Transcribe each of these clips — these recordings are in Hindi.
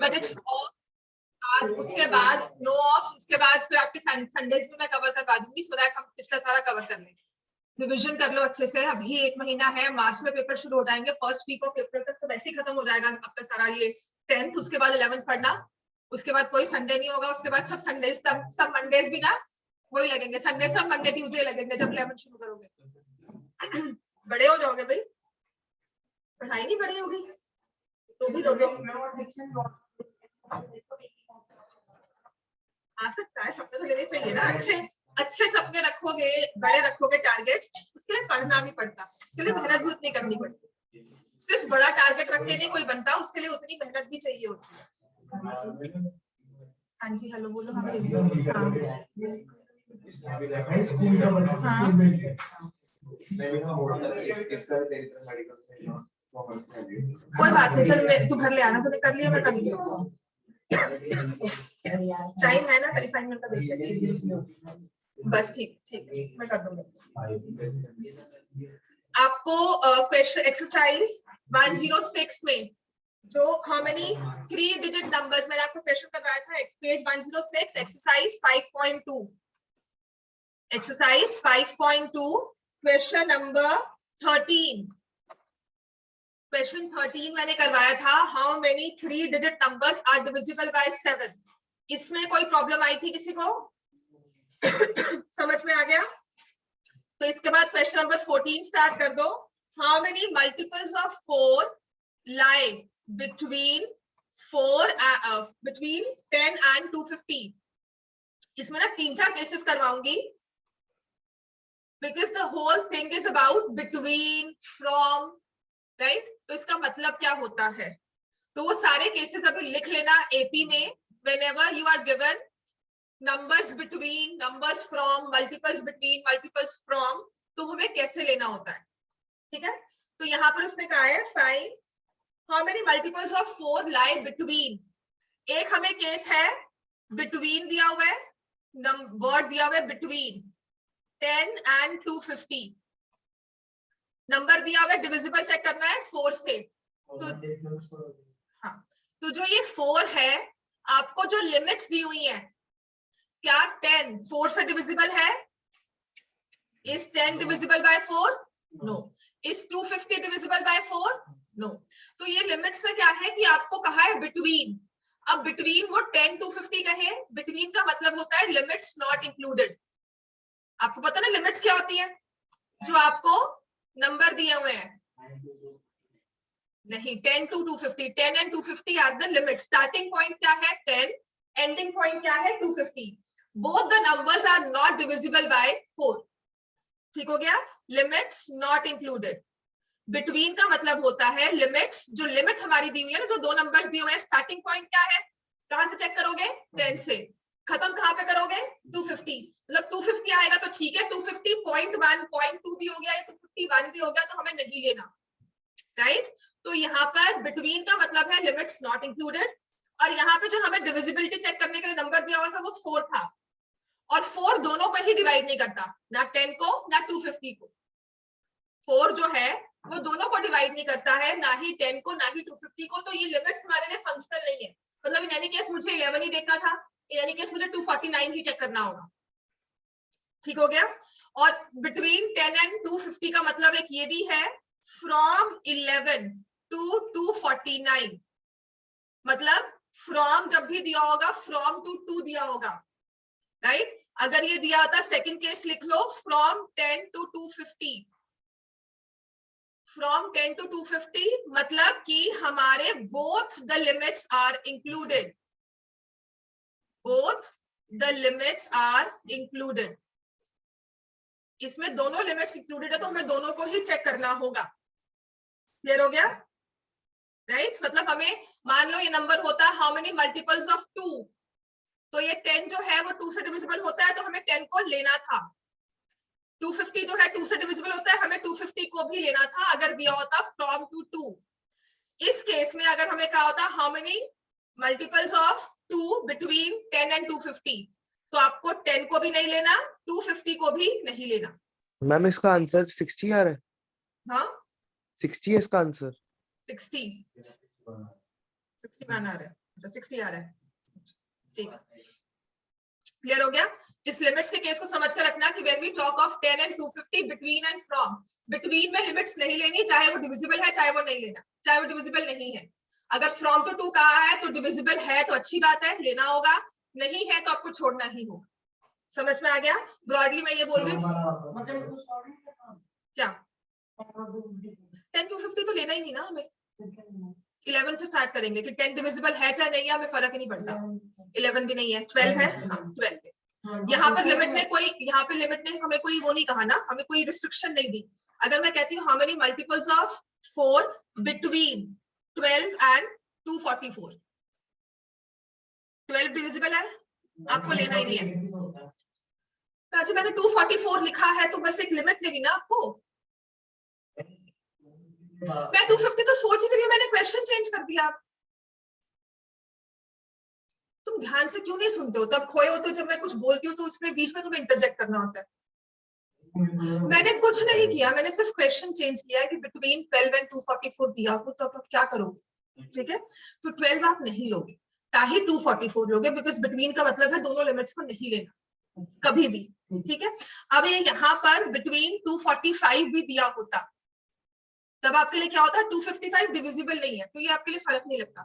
But it's all. उसके बाद नो ऑफ, उसके बाद फिर आपके संडेज में मैं कवर करवा दूंगी, सो दैट हम पिछला सारा कवर कर लेंगे। रिविजन कर लो अच्छे से, अभी 1 महीना है, मार्च में पेपर शुरू हो जाएंगे, फर्स्ट वीक ऑफ अप्रैल तक तो वैसे ही खत्म हो जाएगा आपका सारा ये 10th। उसके बाद 11th पढ़ना, उसके बाद कोई संडे नहीं होगा, उसके बाद सब संडेज, सब मंडेज भी ना वही लगेंगे, संडे सब मंडे ट्यूसडे लगेंगे जब 11th शुरू करोगे। बड़े हो जाओगे भाई, पढ़ाई नहीं बड़ी होगी तो भी लोगे। आ सकता है, सपने तो लेने चाहिए ना, अच्छे सपने रखोगे, बड़े रखोगे टारगेट्स, उसके लिए पढ़ना भी पड़ता, उसके लिए मेहनत भी उतनी करनी पड़ती। सिर्फ बड़ा टारगेट रख के नहीं कोई बनता, उसके लिए उतनी मेहनत भी चाहिए होती है। हाँ जी, हेलो बोलो। हाँ कोई बात नहीं, चल तू घर ले आना, तूने कर लिया, मैं कर लूंगा। टाइम है ना, 35 मिनट का देख, बस ठीक मैं कर दूंगा। आपको क्वेश्चन एक्सरसाइज 106 में जो हाउ मेनी 3 डिजिट नंबर्स, मैंने आपको क्वेश्चन करवाया था page 106 exercise 5.2, exercise 5.2 question number 13। Question 13 मैंने करवाया था, how many 3 digit numbers are divisible by 7। इसमें कोई प्रॉब्लम आई थी किसी को? समझ में आ गया? तो इसके बाद क्वेश्चन नंबर 14 स्टार्ट कर दो। How many multiples of 4 lie between 10 and 250। इसमें ना 3-4 केसेस करवाऊंगी, because the whole thing is about between, from, right. तो इसका मतलब क्या होता है, तो वो सारे केसेस अभी लिख लेना एपी में। whenever you are given numbers between, numbers from, multiples between, multiples from, तो हमें कैसे लेना होता है, ठीक है। तो यहाँ पर उसने कहा है find how many multiples of 4 lie between। एक हमें केस है between दिया हुआ है, वर्ड दिया हुआ है between 10 and 250, नंबर दिया हुआ है, डिविजिबल चेक करना है 4 से। तो हाँ, तो जो ये 4 है, आपको जो लिमिट्स दी हुई है, क्या 10 4 से डिविजिबल है? Is 10 divisible by 4? No. Is 250 divisible by 4? No. तो ये लिमिट्स में क्या है कि आपको कहा है बिटवीन। अब बिटवीन वो 10 to 50 कहे, बिटवीन का मतलब होता है लिमिट्स नॉट इंक्लूडेड। आपको पता ना लिमिट्स क्या होती है, जो आपको नंबर दिए हुए हैं। नहीं, 10 to 250, 10 and 250 are the limit. Starting point क्या है 10, एंडिंग पॉइंट क्या है 250। Both the numbers are not divisible by 4। ठीक हो गया, लिमिट्स नॉट इंक्लूडेड। बिटवीन का मतलब होता है लिमिट्स, जो लिमिट हमारी दी हुई है ना, जो 2 नंबर्स दिए हुए हैं, स्टार्टिंग पॉइंट क्या है, कहां से चेक करोगे 10 से, खत्म कहां पे करोगे 250। मतलब 250 आएगा तो ठीक है, 250.1 0.2 भी हो गया या 251 भी हो गया तो हमें नहीं लेना, राइट। तो यहाँ पर बिटवीन का मतलब है लिमिट्स नॉट इंक्लूडेड। और यहाँ पे जो हमें डिविजिबिलिटी चेक करने के लिए नंबर दिया हुआ था वो 4 था, और 4 दोनों को ही डिवाइड नहीं करता, ना 10 को ना 250 को। 4 जो है वो दोनों को डिवाइड नहीं करता है, ना ही 10 को ना ही 250 को। तो ये लिमिट्स हमारे लिए फंक्शनल नहीं है। मतलब इन एनी केस मुझे 11 ही देखना था, इन एनी केस मुझे 249 ही चेक करना होगा। ठीक हो गया। और बिटवीन 10 एंड 250 का मतलब एक ये भी है, फ्रॉम 11 to 249। मतलब फ्रॉम जब भी दिया होगा, फ्रॉम टू 2 दिया होगा, राइट। अगर ये दिया होता, सेकंड केस लिख लो, फ्रॉम 10 to 250, फ्रॉम 10 to 250 मतलब कि हमारे both the limits are included, both the limits are included. इसमें दोनों लिमिट्स इंक्लूडेड है, तो हमें दोनों को ही चेक करना होगा। क्लियर हो गया, राइट। मतलब हमें मान लो ये नंबर होता है हाउ मेनी मल्टीपल्स ऑफ 2, तो ये 10 जो है वो 2 से डिविजिबल होता है, तो हमें 10 को लेना था। 250 जो है 2 से डिविजिबल होता है, हमें 250 को भी लेना था अगर दिया होता फ्रॉम टू 2। इस केस में अगर हमें कहा होता how many multiples of 2 between 10 and 250, तो आपको 10 को भी नहीं लेना, 250 को भी नहीं लेना। मैम इसका आंसर 60 आ रहा है। हाँ 60 है इसका आंसर। 61 आ रहा है। तो 60 आ रहा है, ठीक है, क्लियर हो गया। इस लिमिट्स के केस को समझ कर रखना कि when we talk of 10 and 250 between and from, between में लिमिट्स नहीं लेनी, चाहे वो डिविजिबल है चाहे वो नहीं लेना, चाहे वो डिविजिबल नहीं है। अगर फ्रॉम टू 2 कहा है तो डिविजिबल है तो अच्छी बात है, लेना होगा, नहीं है तो आपको छोड़ना ही होगा। समझ में आ गया? ब्रॉडली मैं ये बोल रही हूँ क्या 10 250 तो लेना ही नहीं ना हमें, 11 से स्टार्ट करेंगे कि 10 डिविजिबल है चाहे नहीं है, हमें फर्क ही नहीं पड़ता। 11 भी नहीं है, 12 है, हाँ 12 है। यहाँ पर लिमिट ने हमें कोई वो नहीं कहा ना, हमें कोई रिस्ट्रिक्शन नहीं दी। अगर मैं कहती हूँ how many multiples of 4 between 12 and 244, 12 divisible है, आपको लेना ही नहीं है। अच्छा मैंने 244 लिखा है तो बस एक लिमिट लेनी ना आपको। मैं 250 तो सोच ही नहीं रही, मैंने क्वेश्चन चेंज कर दिया। तुम ध्यान से क्यों नहीं सुनते हो? तब खोए हो तो जब मैं कुछ बोलती हूँ तो उसमें बीच में तुम्हें इंटरजेक्ट करना होता है। मैंने कुछ नहीं किया, मैंने सिर्फ क्वेश्चन चेंज किया है कि बिटवीन 12 एंड 244 दिया हो तो अब आप क्या करोगे? ठीक है, तो 12 आप नहीं लोगे, ताकि 244 लोगे, बिकॉज बिटवीन का मतलब है दोनों लिमिट्स को नहीं लेना कभी भी। ठीक है, अब ये यहाँ पर बिटवीन 245 भी दिया होता तब आपके लिए क्या होता? 255 डिविजिबल नहीं है, तो ये आपके लिए फर्क नहीं लगता।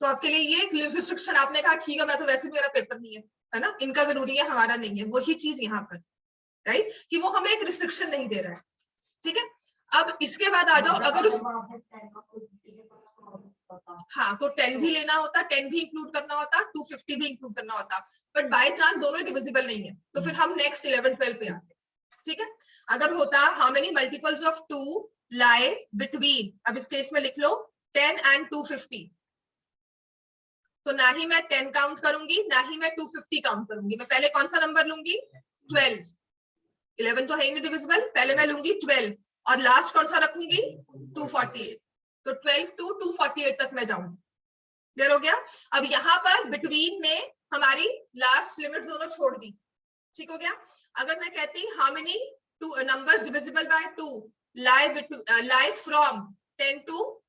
तो आपके लिए ये एक रिस्ट्रिक्शन, आपने कहा ठीक है मैं तो वैसे मेरा पेपर नहीं है ना, इनका जरूरी है हमारा नहीं है, वही चीज यहाँ पर राइट कि वो हमें एक रिस्ट्रिक्शन नहीं दे रहा है। ठीक है, अब इसके बाद आ जाओ, अगर उस हाँ तो 10 भी लेना होता, 10 भी इंक्लूड करना होता, 250 भी इंक्लूड करना होता, बट बाय चांस दोनों डिविजिबल नहीं है, तो फिर हम नेक्स्ट 11 12 पे आते। ठीक है, अगर होता how many multiples of 2 lie between, अब इस केस में लिख लो 10 and 250, तो ना ही मैं 10 काउंट करूंगी ना ही मैं 250 काउंट करूंगी, मैं पहले कौन सा नंबर लूंगी? 12। 11 तो है ही नहीं डिविजिबल, पहले मैं लूंगी 12 और लास्ट कौन सा रखूंगी? 248, तो 12 to 248 तक मैं जाऊंगी। क्लियर हो गया? अब यहाँ पर बिटवीन में हमारी लास्ट लिमिट दोनों छोड़ दी। ठीक हो गया? अगर मैं कहती how many two numbers divisible by 2 lie from 10 to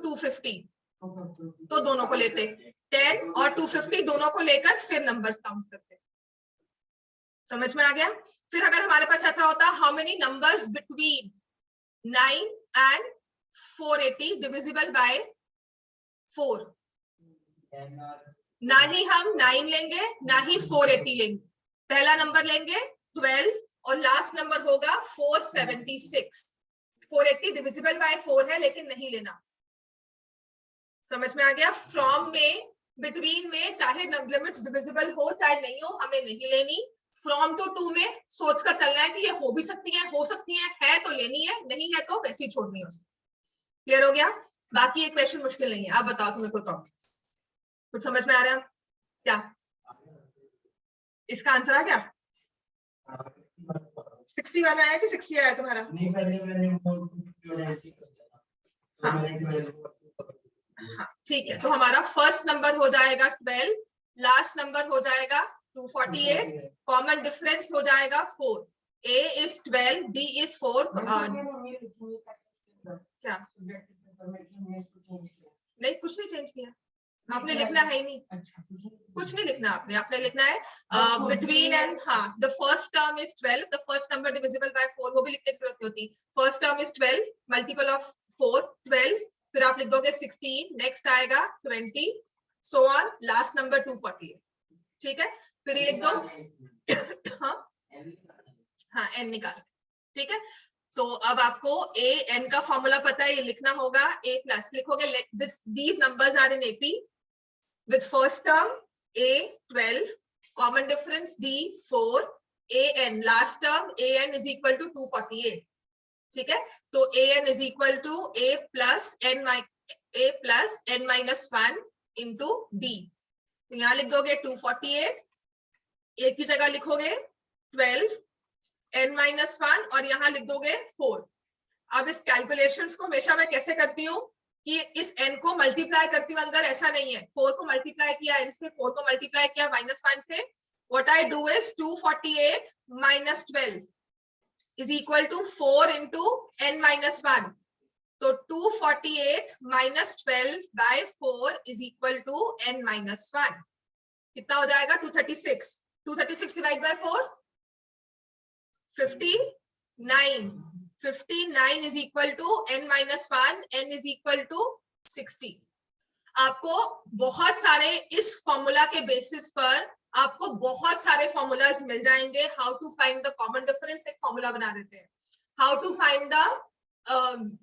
250, तो दोनों को लेते, 10 और 250 दोनों को लेकर फिर नंबर्स काउंट करते। समझ में आ गया? फिर अगर हमारे पास ऐसा होता how many numbers between 9 and 480 divisible by 4, ना ही हम 9 लेंगे ना ही 480 लेंगे, पहला नंबर लेंगे 12 और लास्ट नंबर होगा 476। 480 डिविजिबल बाय 4 है लेकिन नहीं लेना। समझ में आ गया? फ्रॉम में बिटवीन में चाहे लिमिट्स डिविजिबल हो चाहे नहीं हो हमें नहीं लेनी। फ्रॉम टू 2 में सोचकर चलना है कि ये हो भी सकती है तो लेनी है, नहीं है तो वैसे ही छोड़नी है उसको। क्लियर हो गया? बाकी ये क्वेश्चन मुश्किल नहीं है, आप बताओ तुम्हें कोई प्रॉब्लम? कुछ समझ में आ रहा है क्या? इसका आंसर आ गया? 61 आया कि 60 आया तुम्हारा? हाँ ठीक है, तो हमारा फर्स्ट नंबर हो जाएगा 12, लास्ट नंबर हो जाएगा 248, कॉमन डिफरेंस हो जाएगा 4, A is 12, D is 4। क्या नहीं, कुछ नहीं चेंज किया आपने, लिखना है ही नहीं, कुछ नहीं लिखना आपने, आपने लिखना है बिटवीन एंड हाँ the first term is 12, the first number divisible by 4, वो भी लिखने की जरूरत होती। First term is 12, multiple of 4 12, फिर आप लिख दोगे 16, नेक्स्ट आएगा 20, सो ऑन, लास्ट नंबर 248। ठीक है, फिर ये लिख दो हाँ n निकाल। ठीक है, तो अब आपको a n का फॉर्मूला पता है, ये लिखना होगा a प्लस, लिखोगे these numbers are in AP with first term a 12, common difference d 4, a n last term a n is equal to 248। ठीक है, तो a n is equal to a plus n minus 1 into d, तो यहाँ लिख दोगे 248, a की जगह लिखोगे 12 n minus 1 और यहाँ लिख दोगे 4। अब इस कैलकुलेशंस को हमेशा मैं कैसे करती हूँ कि इस n को मल्टीप्लाई करती हूँ अंदर, ऐसा नहीं है 4 को मल्टीप्लाई किया n से, 4 को मल्टीप्लाई किया -1 से, what I do is 248 minus 12 is equal to 4 into n minus 1, तो 248 minus 12 by 4 is equal to n minus 1. कितना हो जाएगा? 236. 236 divide by 4 59. 59 is equal to n minus 1. n is equal to 60. आपको बहुत सारे इस फॉर्मूला के बेसिस पर आपको बहुत सारे फॉर्मूलाज मिल जाएंगे. How to find the common difference एक फॉर्मूला बना देते हैं. How to find the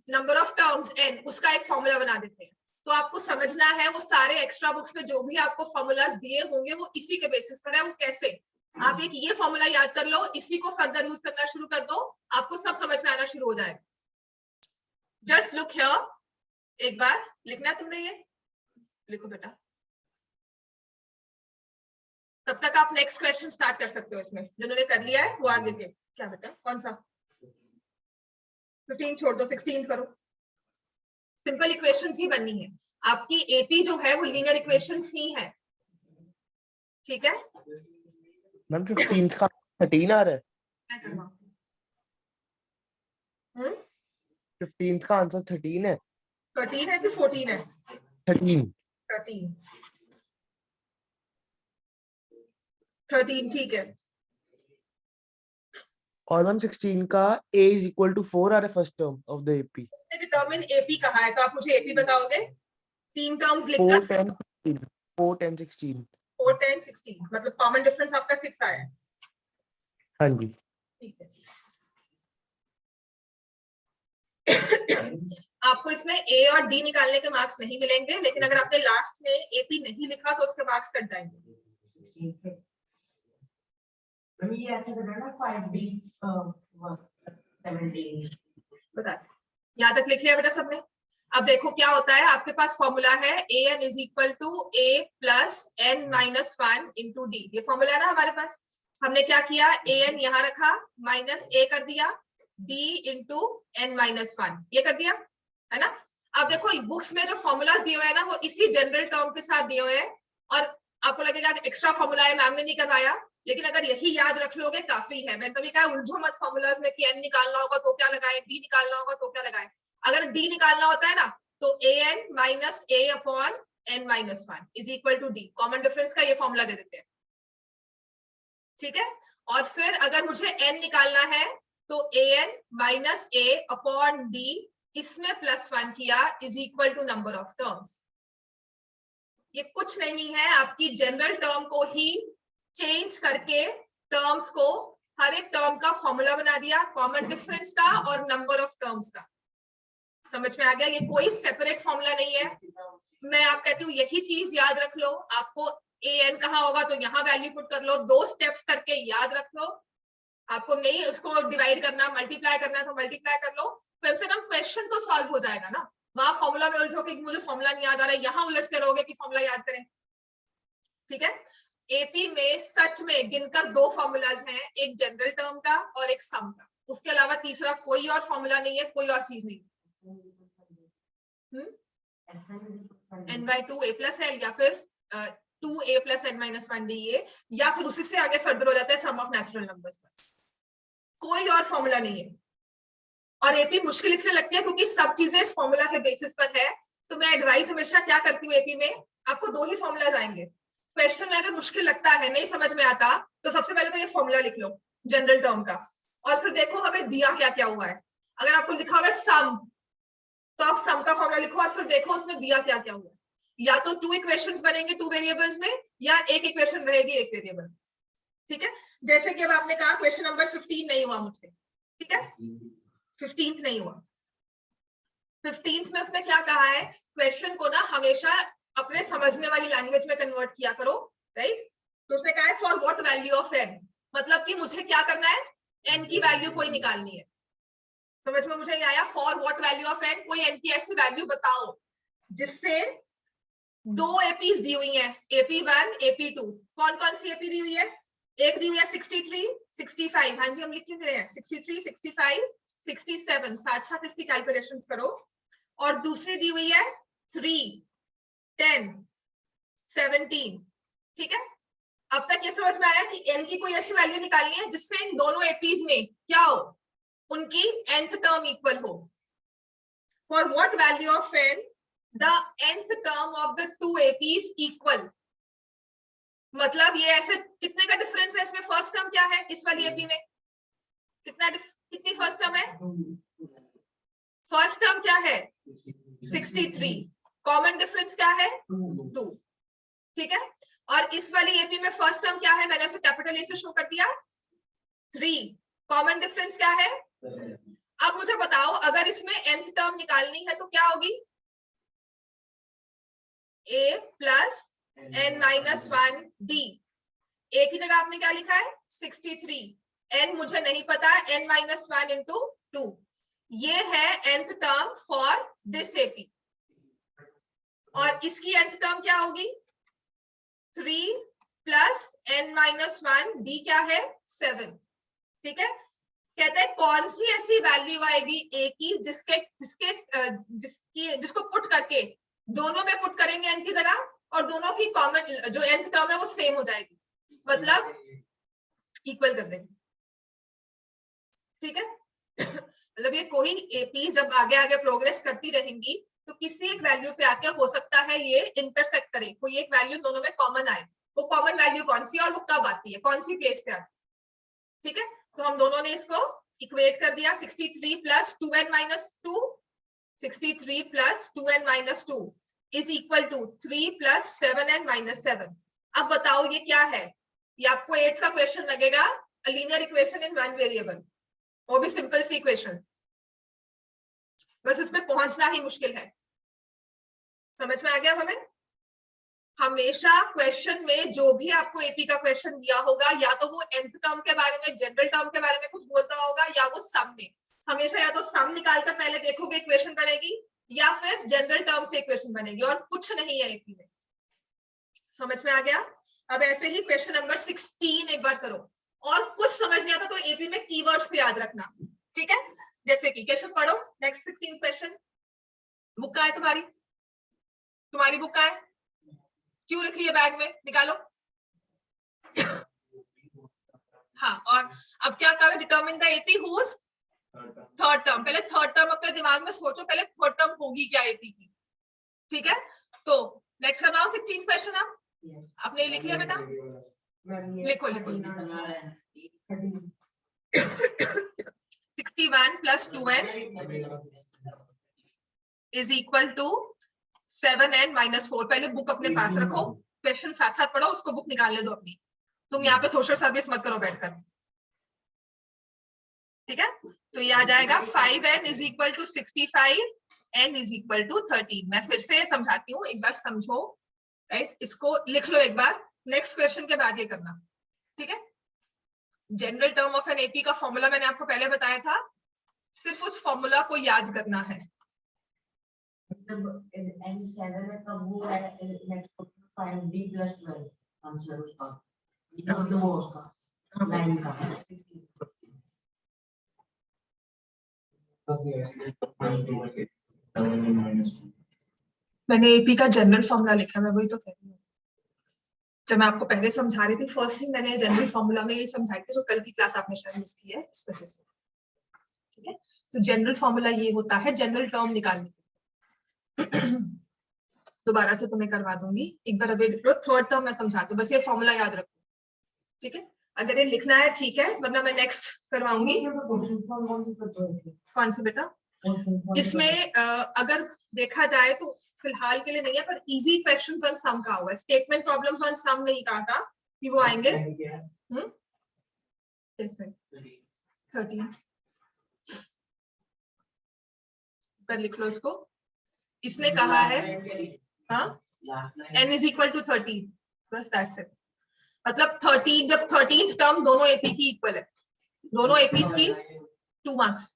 number of terms n, उसका एक फॉर्मूला बना देते हैं. तो आपको समझना है वो सारे एक्स्ट्रा बुक्स में जो भी आपको फॉर्मूलाज दिए होंगे वो इसी के बेसिस पर है. वो कैसे? आप एक ये फॉर्मूला याद कर लो, इसी को फर्दर यूज करना शुरू कर दो, आपको सब समझ में आना शुरू हो जाएगा. जस्ट लुक हियर, एक बार लिखना है तुमने, ये लिखो बेटा. तब तक आप नेक्स्ट क्वेश्चन स्टार्ट कर सकते हो. इसमें जिन्होंने कर लिया है वो आगे के. क्या बेटा? कौन सा? 15 छोड़ दो, 16 करो. सिंपल इक्वेशंस ही बननी है. आपकी एपी जो है वो लीनियर इक्वेशंस ही है. ठीक है मैम 15 का 13 आ रहा है. मैं करवाऊं. 15 का आंसर 13 है. 13 है कि 14 है? 13. 13 ठीक है. और मैम 16 का a is equal to 4 आ रहा है first term of the AP. उसने डिटरमिन एपी कहा है तो आप मुझे एपी बताओगे. 3 टर्म्स 4 लिखकर 10 16. 4 10 16. 4 10 16 मतलब कॉमन डिफरेंस आपका 6 आया है. हाँ जी. ठीक है. आपको इसमें ए और डी निकालने के मार्क्स नहीं मिलेंगे, लेकिन अगर आपने लास्ट में एपी नहीं लिखा तो उसके मार्क्स कट जाएंगे. बता, यहाँ तक लिख लिया बेटा सबने? अब देखो क्या होता है. आपके पास फॉर्मूला है a n is equal to a plus n minus 1 into d. ये फॉर्मूला है ना हमारे पास. हमने क्या किया? ए एन यहाँ रखा, माइनस ए कर दिया, डी इंटू एन माइनस 1 ये कर दिया, है ना. अब देखो बुक्स में जो फॉर्मूलाज दिए हुए हैं ना वो इसी जनरल टर्म के साथ दिए हुए हैं. और आपको लगेगा एक्स्ट्रा फॉर्मूला है, मैम ने नहीं करवाया, लेकिन अगर यही याद रख लोगे काफी है. मैंने तभी कहा उलझो मत फॉर्मूलाज में कि एन निकालना होगा तो क्या लगाए, डी निकालना होगा तो क्या लगाए. अगर डी निकालना होता है ना तो A N minus A upon n minus 1 is equal to d. Common difference का ये फॉर्मूला दे देते हैं. ठीक है. और फिर अगर मुझे एन निकालना है तो A N minus A upon D, इसमें प्लस 1 किया, is equal to number of terms. ये कुछ नहीं है, आपकी जनरल टर्म को ही चेंज करके टर्म्स को, हर एक टर्म का फॉर्मूला बना दिया, कॉमन डिफरेंस का और नंबर ऑफ टर्म्स का. समझ में आ गया? ये कोई सेपरेट फॉर्मूला नहीं है. मैं आप कहती हूँ यही चीज याद रख लो. आपको ए एन कहा होगा तो यहाँ वैल्यू पुट कर लो, 2 स्टेप्स करके याद रख लो. आपको नहीं उसको डिवाइड करना, मल्टीप्लाई करना है तो मल्टीप्लाई कर लो. कम से कम क्वेश्चन तो सॉल्व हो जाएगा ना. वहां फॉर्मूला में उलझो कि मुझे फॉर्मूला नहीं याद आ रहा है, यहाँ उलझते रहोगे कि फॉर्मूला याद करें. ठीक है. एपी में सच में गिनकर 2 फॉर्मूलाज हैं, एक जनरल टर्म का और एक सम का. उसके अलावा तीसरा कोई और फॉर्मूला नहीं है, कोई और चीज नहीं. n/2 a plus l या फिर 2a plus n minus 1 da, या फिर उसी से आगे फर्दर हो जाता है सम ऑफ नेचुरल नंबर्स. कोई और फॉर्मूला नहीं है. और एपी मुश्किल इसलिए लगती है क्योंकि सब चीजें इस फॉर्मूला के बेसिस पर है. तो मैं एडवाइस हमेशा क्या करती हूँ, एपी में आपको 2 ही फॉर्मूलाज आएंगे. क्वेश्चन में अगर मुश्किल लगता है, नहीं समझ में आता, तो सबसे पहले तो ये फॉर्मूला लिख लो जनरल टर्म का, और फिर देखो हमें दिया क्या क्या हुआ है. अगर आपको लिखा हुआ है सम, तो आप सम का फॉर्मूला लिखो और फिर देखो उसमें दिया क्या क्या हुआ है. या तो 2 इक्वेशंस बनेंगे 2 वेरिएबल्स में, या एक इक्वेशन रहेगी 1 वेरिएबल. ठीक है. जैसे कि अब आपने कहा क्वेश्चन नंबर 15 नहीं हुआ मुझसे. ठीक है, 15th नहीं हुआ. 15th में उसने क्या कहा है, क्वेश्चन को ना हमेशा अपने समझने वाली लैंग्वेज में कन्वर्ट किया करो. राइट. तो उसने कहा है for what value of N, मतलब कि मुझे क्या करना है, एन की वैल्यू कोई निकालनी है. समझ में मुझे आया? For what value of N, कोई एन की ऐसी वैल्यू बताओ जिससे 2 एपीज दी हुई है, AP1 AP2. कौन कौन सी एपी दी हुई है? एक दी हुई है 63 65. हाँ जी हम लिख क्यों दे रहे हैं? 63 65 67, साथ साथ इसकी कैलकुलेशंस करो. और दूसरी दी हुई है 3 10 17. ठीक है. अब तक ये समझ में आया कि एन की कोई ऐसी वैल्यू निकालनी है जिससे इन दोनों एपीज में क्या हो, उनकी nth टर्म इक्वल हो. For what value of n the nth term of the two APs equal? मतलब ये ऐसे कितने का डिफरेंस है इसमें? फर्स्ट टर्म क्या है इस वाली एपी में? कितनी फर्स्ट टर्म है? फर्स्ट टर्म क्या है? 63. कॉमन डिफरेंस क्या है? 2. ठीक है, और इस वाली एपी में फर्स्ट टर्म क्या है? मैंने उसे कैपिटल ए से शो कर दिया, 3. कॉमन डिफरेंस क्या है? अब मुझे बताओ, अगर इसमें nth टर्म निकालनी है तो क्या होगी? a plus n minus 1 d. a की जगह आपने क्या लिखा है? 63. n मुझे नहीं पता, n माइनस 1 इंटू 2. ये है nth term for this AP, और इसकी nth टर्म क्या होगी? 3 प्लस n माइनस 1 d क्या है? 7. ठीक है, कहते हैं कौन सी ऐसी वैल्यू आएगी a की जिसको पुट करके दोनों में पुट करेंगे n की जगह, और दोनों की कॉमन जो nth टर्म है वो सेम हो जाएगी, मतलब इक्वल कर देंगे. ठीक है, मतलब ये कोई एपी जब आगे आगे प्रोग्रेस करती रहेंगी तो किसी एक वैल्यू पे आके हो सकता है ये इंटरसेक्ट करे, कोई एक वैल्यू दोनों में कॉमन आए. वो कॉमन वैल्यू कौन सी और वो कब आती है, कौन सी प्लेस पे आती है? ठीक है, तो हम दोनों ने इसको इक्वेट कर दिया. 63 plus 2n minus 2, 63 plus 2n minus 2 is equal to 3 plus 7n minus 7. अब बताओ ये क्या है? ये आपको 8th का क्वेश्चन लगेगा, a linear equation in one variable, वो भी सिंपल सी इक्वेशन, बस इसमें पहुंचना ही मुश्किल है. समझ में आ गया हमें? हमेशा क्वेश्चन में जो भी आपको एपी का क्वेश्चन दिया होगा, या तो वो nth टर्म के बारे में, जनरल टर्म के बारे में कुछ बोलता होगा, या वो सम में. हमेशा या तो सम निकालकर पहले देखोगे इक्वेशन बनेगी, या फिर जनरल टर्म से इक्वेशन बनेगी, और कुछ नहीं है एपी में. समझ में आ गया? अब ऐसे ही क्वेश्चन नंबर 16 एक बार करो, और कुछ समझ नहीं आता तो एपी में कीवर्ड्स पे याद रखना. ठीक है, जैसे कि क्वेश्चन पढ़ो. Next 16 question. बुक का है तुम्हारी बुक का है? क्यों लिख रही है बैग में? निकालो. हाँ, और अब क्या करें? Determine the AP whose third term. पहले थर्ड टर्म अपने दिमाग में सोचो, पहले थर्ड टर्म होगी क्या एपी की. ठीक है, तो नेक्स्ट करवाओ 16 क्वेश्चन. आप आपने लिख लिया बेटा? लिखो 61 plus 2n is equal to 7n minus 4. पहले बुक अपने पास रखो, क्वेश्चन साथ साथ पढ़ो, उसको बुक निकालने दो अपनी. तुम यहाँ पे सोशल सर्विस मत करो बैठकर. ठीक है, तो ये आ जाएगा 5n is equal to 65, n is equal to 13. मैं फिर से समझाती हूँ, एक बार समझो. राइट, इसको लिख लो एक बार, नेक्स्ट क्वेश्चन के बाद ये करना. ठीक है, general term of an AP का फॉर्मूला मैंने आपको पहले बताया था, सिर्फ उस फॉर्मूला को याद करना है. N7 है तब वो है नेक्स्ट फाइंड d + 12 आंसर उसका, मतलब वो उसका 9 का. मैंने एपी का जनरल फॉर्मूला लिखा, मैं वही तो कह रही हूँ. जब मैं आपको पहले समझा रही थी, फर्स्ट थिंग मैंने जनरल फॉर्मूला में ये समझाई थी, जो कल की क्लास आपने शायद मिस की है इस वजह से. ठीक है, तो जनरल फॉर्मूला ये होता है जनरल टर्म निकालने के. दोबारा से तुम्हें करवा दूंगी एक बार. अभी थर्ड टर्म मैं समझाती हूँ, बस ये फॉर्मूला याद रखो. ठीक है, अगर ये लिखना है ठीक है, वरना मैं नेक्स्ट करवाऊंगी. कौन सी बेटा? इसमें अगर देखा जाए तो फिलहाल के लिए नहीं है, पर इजी क्वेश्चंस ऑन सम का हुआ है. स्टेटमेंट प्रॉब्लम्स ऑन सम नहीं कहा था कि वो आएंगे. 13 पर लिख लो इसको. इसने कहा है हाँ n इज इक्वल टू 13, बस दैट्स इट. मतलब 13, जब 13th टर्म दोनों एपी की इक्वल है, दोनों एपीज की 2 मार्क्स.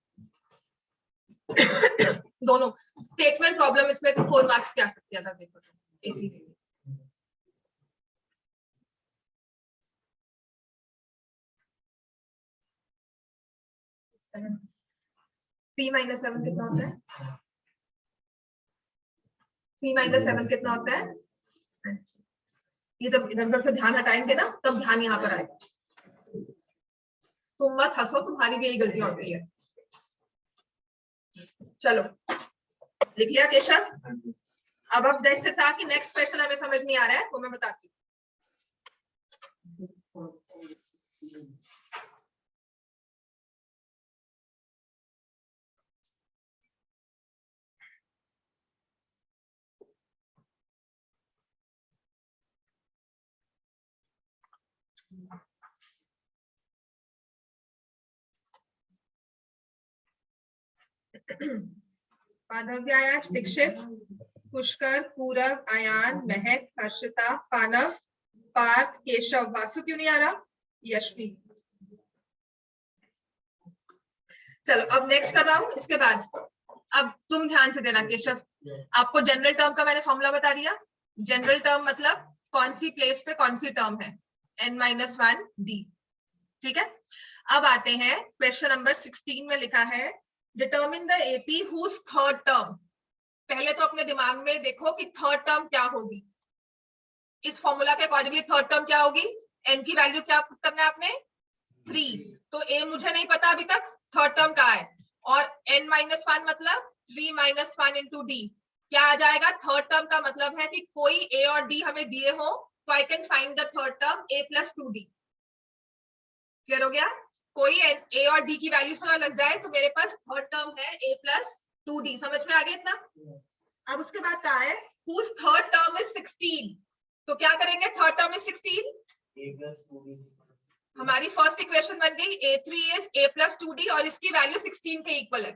दोनों स्टेटमेंट प्रॉब्लम इसमें तो 4 मार्क्स की आ सकती है. अगर देखो तो एपी 3 माइनस 7 कितना होता है? 3 माइनस 7 कितना होता है? ये जब इधर उधर से ध्यान हटाएंगे ना, तब ध्यान यहाँ पर आएगा. तुम मत हंसो, तुम्हारी भी यही गलती होती है. चलो लिख लिया केशव? अब जैसे था कि नेक्स्ट क्वेश्चन हमें समझ नहीं आ रहा है वो मैं बताती हूँ। पादव्यायाच, दीक्षित, पुष्कर, पूरब, आयान, महक, हर्षिता, पानव, पार्थ, केशव, वासु क्यों नहीं आ रहा? यशवी। चलो अब नेक्स्ट कर रहा हूं। इसके बाद अब तुम ध्यान से देना केशव, आपको जनरल टर्म का मैंने फॉर्मूला बता दिया। जनरल टर्म मतलब कौन सी प्लेस पे कौन सी टर्म है, n-1 d। ठीक है, अब आते हैं क्वेश्चन नंबर 16 में लिखा है determine the AP whose third term. पहले तो अपने दिमाग में देखो कि थर्ड टर्म क्या होगी। इस फॉर्मूला के अकॉर्डिंगली थर्ड टर्म क्या होगी? n की वैल्यू क्या करना है आपने? 3। तो a मुझे नहीं पता अभी तक थर्ड टर्म क्या है, और n-1 मतलब 3 - 1 into d क्या आ जाएगा? थर्ड टर्म का मतलब है कि कोई a और d हमें दिए हो तो I can find the third term a + 2d। Clear हो गया? कोई a और d की वैल्यूज पता लग जाए तो मेरे पास थर्ड टर्म है a + 2d। समझ में आ गया इतना? अब उसके बाद क्या है? whose third term is 16। तो क्या करेंगे? Third term is 16। हमारी फर्स्ट इक्वेशन बन गई a3 is a + 2d और इसकी वैल्यू 16 के इक्वल है।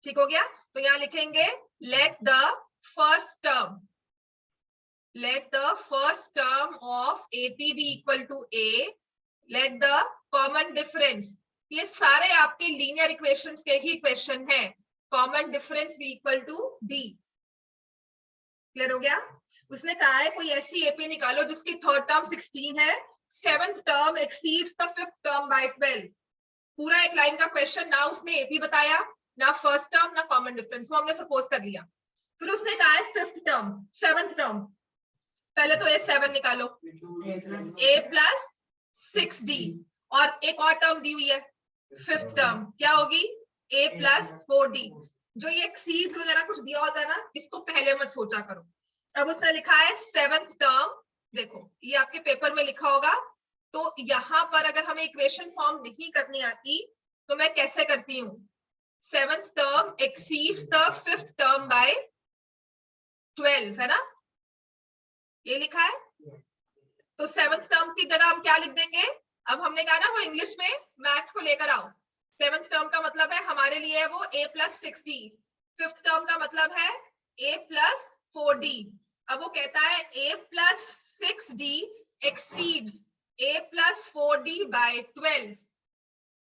ठीक हो गया? तो यहां लिखेंगे let the first term of ap be equal to a, let the common difference, ये सारे आपके लीनियर इक्वेशंस के ही क्वेश्चन हैं, कॉमन डिफरेंस भी इक्वल टू d। क्लियर हो गया? उसने कहा है कोई ऐसी एपी निकालो जिसकी थर्ड टर्म 16 है, seventh term exceeds the fifth term by 12। पूरा एक लाइन का क्वेश्चन, ना उसने एपी बताया ना फर्स्ट टर्म ना कॉमन डिफरेंस, वो हमने सपोज कर लिया। फिर उसने कहा है फिफ्थ टर्म, सेवंथ टर्म। पहले तो a7 निकालो, a + 6d, और एक और टर्म दी हुई है फिफ्थ टर्म, क्या होगी? a + 4d। जो ये एक्सीड्स वगैरह कुछ दिया होता है ना, इसको पहले मत सोचा करो। अब उसने लिखा है सेवंथ टर्म, देखो ये आपके पेपर में लिखा होगा। तो यहां पर अगर हमें इक्वेशन फॉर्म नहीं करनी आती तो मैं कैसे करती हूँ? Seventh term exceeds the fifth term by 12, है ना? ये लिखा है। तो सेवंथ टर्म की जगह हम क्या लिख देंगे? अब हमने कहा ना वो इंग्लिश में मैथ्स को लेकर आओ। सेवंथ टर्म का मतलब है हमारे लिए है वो a + 6d, फिफ्थ टर्म का मतलब है a + 4d। अब वो कहता है a + 6d exceeds a + 4d by 12।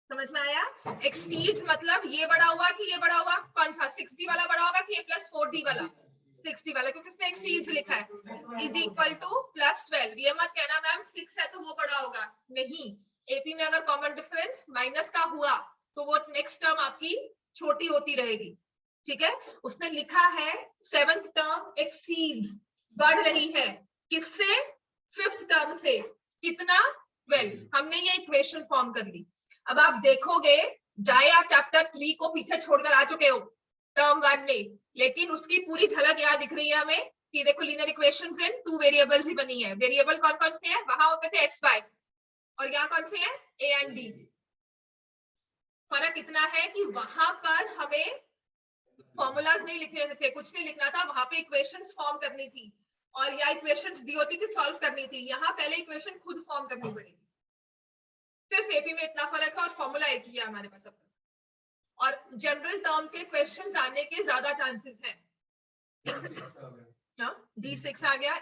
समझ में आया? exceeds मतलब ये बड़ा हुआ कि ये बड़ा हुआ? कौन सा? 6d वाला बड़ा होगा कि a + 4d वाला? 6d वाला, क्योंकि उसने exceeds लिखा है, इज इक्वल टू +12। ये मत कहना मैम 6 है तो वो बड़ा होगा, नहीं। एपी में अगर कॉमन डिफरेंस माइनस का हुआ तो वो नेक्स्ट टर्म आपकी छोटी होती रहेगी। ठीक है? उसने लिखा है सेवंथ टर्म एक्सीड्स, बढ़ रही है किससे? फिफ्थ टर्म से। कितना? 12। हमने ये इक्वेशन फॉर्म कर ली। अब आप देखोगे, चाहे आप चैप्टर 3 को पीछे छोड़कर आ चुके हो टर्म 1 में, लेकिन उसकी पूरी झलक यहाँ दिख रही है हमें कि देखो लीनियर इक्वेशंस इन 2 वेरिएबल्स ही बनी है। वेरिएबल कौन कौन से हैं? वहां होते थे x, y, और यहाँ कौन से हैं? a and d। फर्क इतना है कि वहां पर हमें फॉर्मूलाज नहीं लिखने थे, कुछ नहीं लिखना था, वहां पे इक्वेशंस फॉर्म करनी थी, और यहाँ इक्वेशंस दी होती थी सॉल्व करनी थी। यहाँ पहले इक्वेशन खुद फॉर्म करनी पड़ेगी। सिर्फ एपी में इतना फर्क है और फॉर्मूला एक ही है हमारे पास अब तक। और जनरल टर्म के क्वेश्चंस आने के ज्यादा चांसेस हैं। d6 आ गया।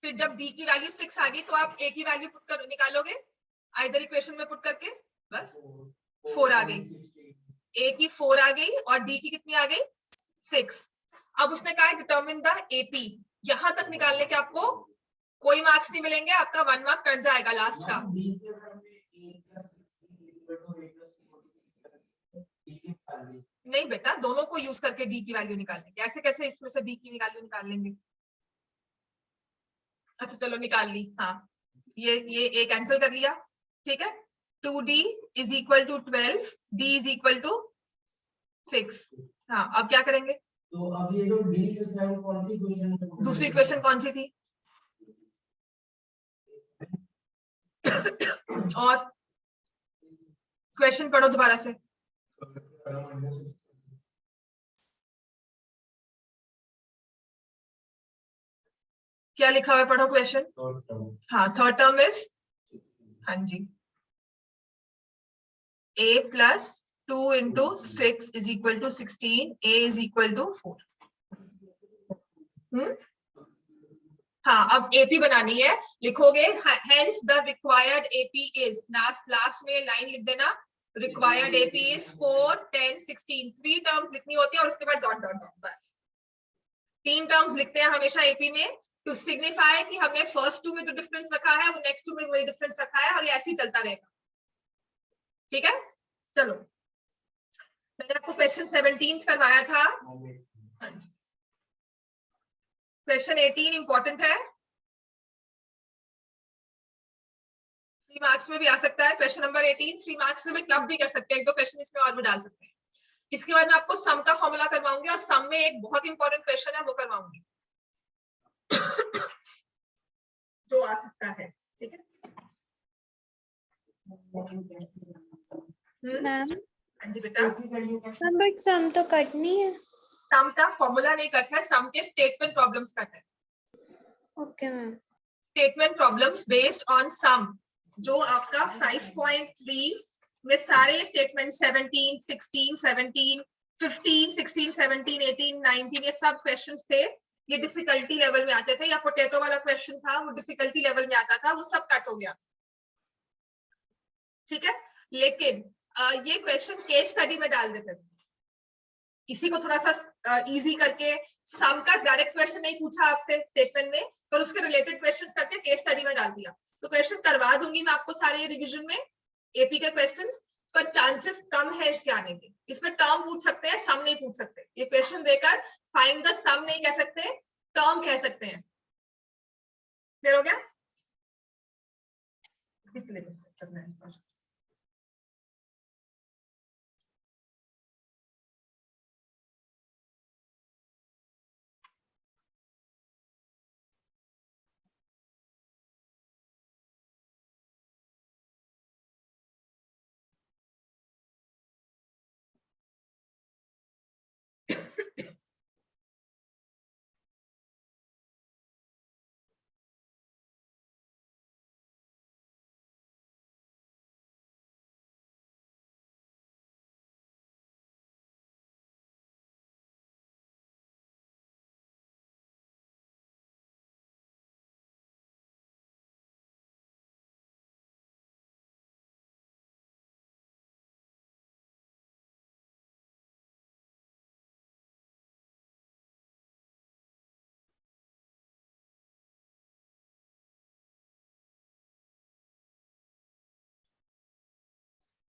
फिर जब d की वैल्यू 6 आ गई तो आप a की वैल्यू पुट कर निकालोगे, आइदर इक्वेशन में पुट करके, बस 4 आ गई, a की 4 आ गई और d की कितनी आ गई? 6। अब उसने कहा डिटरमिन द एपी। यहां तक निकालने के आपको कोई मार्क्स नहीं मिलेंगे, आपका 1 मार्क कट जाएगा लास्ट का। नहीं बेटा, दोनों को यूज करके डी की वैल्यू निकालेंगे। ऐसे कैसे इसमें से डी की वैल्यू निकाल लेंगे? अच्छा चलो निकाल ली। हाँ, ये ए कैंसिल कर लिया। ठीक है, 2d = 12, d = 6। हाँ, अब क्या करेंगे? तो अब ये जो D6 है वो कौन सी क्वेश्चन है? दूसरी क्वेश्चन कौन सी थी? और क्वेश्चन पढ़ो दोबारा से। क्या लिखा हुआ है, पढ़ो क्वेश्चन। हाँ, थर्ड टर्म इज, हाँ जी, a plus 2 into 6 is equal to 16, a is equal to 4। हाँ, अब AP बनानी है, लिखोगे hence the required AP is, last में लाइन लिख देना, required AP is 4, 10, 16, 3 टर्म्स लिखनी होती है और उसके बाद डॉट डॉट डॉट, बस 3 टर्म्स लिखते हैं हमेशा AP में, टू सिग्निफाई कि हमने फर्स्ट 2 में जो डिफरेंस रखा है वो नेक्स्ट 2 में वही डिफरेंस रखा है, और ये ऐसे ही चलता रहेगा। ठीक है, चलो मैंने आपको क्वेश्चन 17 करवाया था। हाँ जी, क्वेश्चन 18 इंपॉर्टेंट है, 3 मार्क्स में भी आ सकता है। क्वेश्चन नंबर 18 3 मार्क्स में भी क्लब भी कर सकते हैं, एक दो क्वेश्चन इसमें और भी डाल सकते हैं। इसके बाद मैं आपको सम का फॉर्मूला करवाऊंगी और सम में एक बहुत इंपॉर्टेंट क्वेश्चन है वो करवाऊंगी जो आ सकता है। ठीक है मैम, हाँ जी बेटा, बट सम तो कटनी है। सम का फॉर्मूला नहीं करता है, सम के स्टेटमेंट प्रॉब्लम्स करता है। Okay ma'am. Statement problems based on sum, जो आपका 5.3 में सारे स्टेटमेंट 17, 16, 17, 15, 16, 17, 18, 19 ये सब क्वेश्चंस थे, ये डिफिकल्टी लेवल में आते थे, या पोटैटो वाला क्वेश्चन था वो डिफिकल्टी लेवल में आता था, वो सब कट हो गया। ठीक है, लेकिन ये क्वेश्चन केस स्टडी में डाल देते थे, इसी को थोड़ा सा इजी करके, सम का डायरेक्ट क्वेश्चन नहीं पूछा आपसे स्टेटमेंट में, पर उसके रिलेटेड क्वेश्चंस करके केस स्टडी में डाल दिया। तो क्वेश्चन करवा दूंगी मैं आपको सारे रिवीजन में एपी के क्वेश्चंस, पर चांसेस कम है इसके आने के। इसमें टर्म पूछ सकते हैं, सम नहीं पूछ सकते। ये क्वेश्चन देकर फाइंड द सम नहीं कह सकते, टर्म कह सकते हैं। क्लियर हो गया? इसलिए करना है इस पर।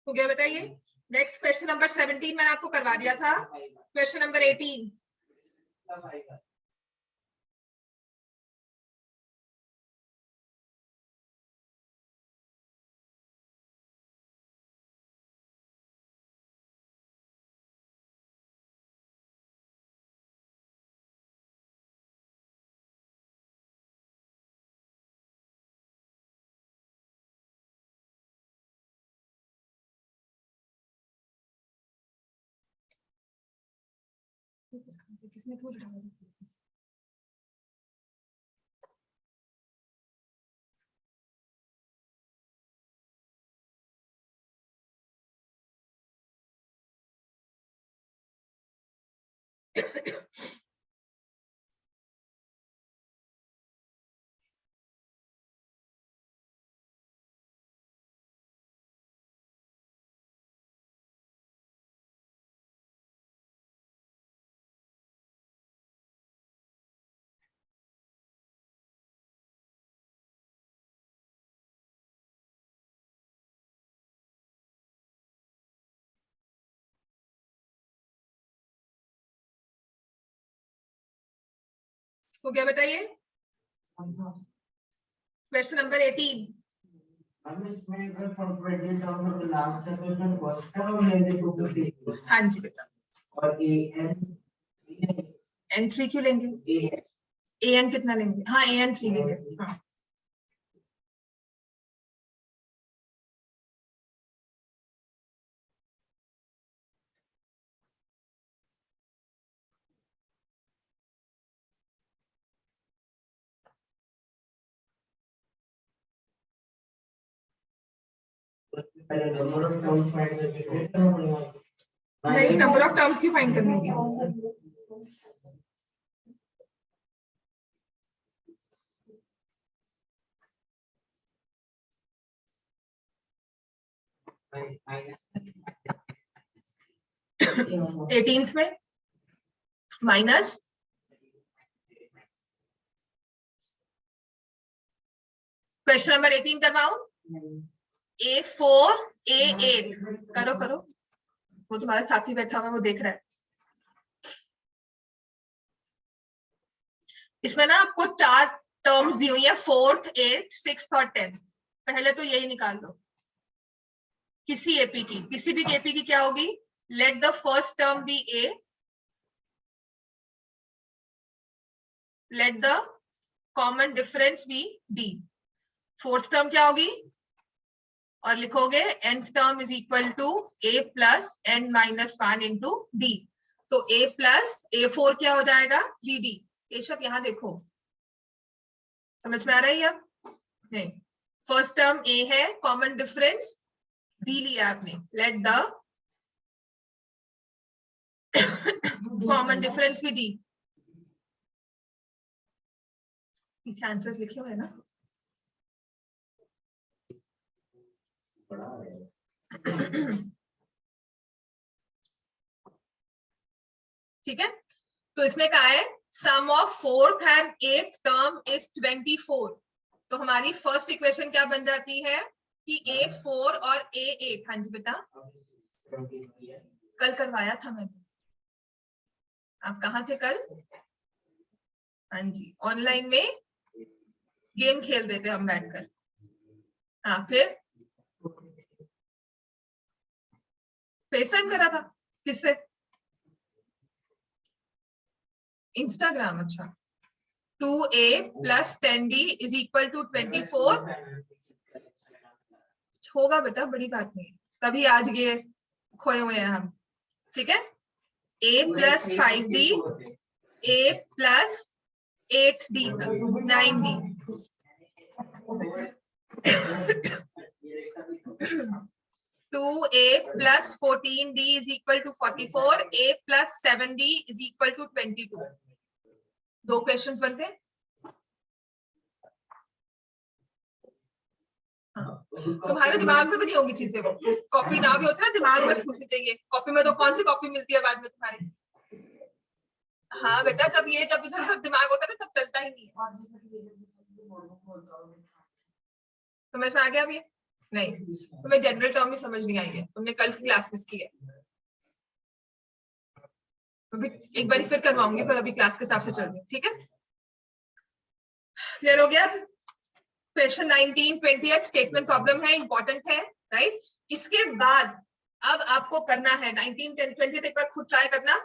हो गया बेटा? ये नेक्स्ट क्वेश्चन नंबर 17 मैंने आपको करवा दिया था। क्वेश्चन नंबर 18, किसने पूछ रहा है? हो गया बेटा? ये क्वेश्चन नंबर 18, हाँ जी बेटा। और n3 क्यों लेंगे? an कितना लेंगे? हाँ an3 लेंगे। हाँ नहीं, नंबर ऑफ टर्म्स की फाइंड करनी थी। एटीन्थ में minus question number 18 करवाऊं? A4 A8 करो करो, वो तुम्हारे साथी बैठा हुआ है, वो देख रहा है। इसमें ना आपको 4 टर्म्स दी हुई है, 4th 8th 6th और 10th। पहले तो यही निकाल लो किसी एपी की, किसी भी एपी की क्या होगी? Let the first term be a, let the common difference be d. Fourth term क्या होगी? और लिखोगे nth term is equal to a plus n minus 1 into d. तो a प्लस A4 क्या हो जाएगा? 3d। केशव यहाँ देखो, समझ में आ रही है? अब नहीं, फर्स्ट टर्म a है, कॉमन डिफरेंस d लिया आपने, लेट द कॉमन डिफरेंस भी d। पीछे आंसर्स लिखे हुए हैं ना? ठीक है, तो इसने कहा है sum of 4th and 8th term is 24। तो हमारी फर्स्ट इक्वेशन क्या बन जाती है कि A4 और A8। हाँ जी बेटा, कल करवाया था मैंने। आप कहाँ थे कल? हाँ जी, ऑनलाइन में गेम खेल रहे थे हम बैठकर। हाँ, फिर फेस टाइम करा था किससे? इंस्टाग्राम। अच्छा, 2a plus 10d is equal to 24 होगा बेटा, बड़ी बात नहीं, तभी आज ये खोए हुए हैं हम। ठीक है, a plus 5d, a plus 8d 9d, 2a plus 14d is equal to 44, a plus 7d is equal to 22। दो क्वेश्चंस बनते हैं। तुम्हारे दिमाग में भी नहीं होगी चीजें, कॉपी ना भी होता है दिमाग में होनी चाहिए। कॉपी में तो कौन सी कॉपी मिलती है बाद में तुम्हारे? हाँ बेटा, जब इधर उधर दिमाग होता है ना, तब चलता ही नहीं है। समझ में आ गया अभी? नहीं, तुम्हें जनरल टर्म ही समझ नहीं आई है, तुमने कल की क्लास मिस की है। अभी एक बार फिर करवाऊंगी, पर अभी क्लास के हिसाब से चल रही है। ठीक है, क्लियर हो गया? क्वेश्चन 19 20 स्टेटमेंट प्रॉब्लम है, इंपॉर्टेंट है, राइट? इसके बाद अब आपको करना है 19 10 20 एक बार खुद ट्राई करना,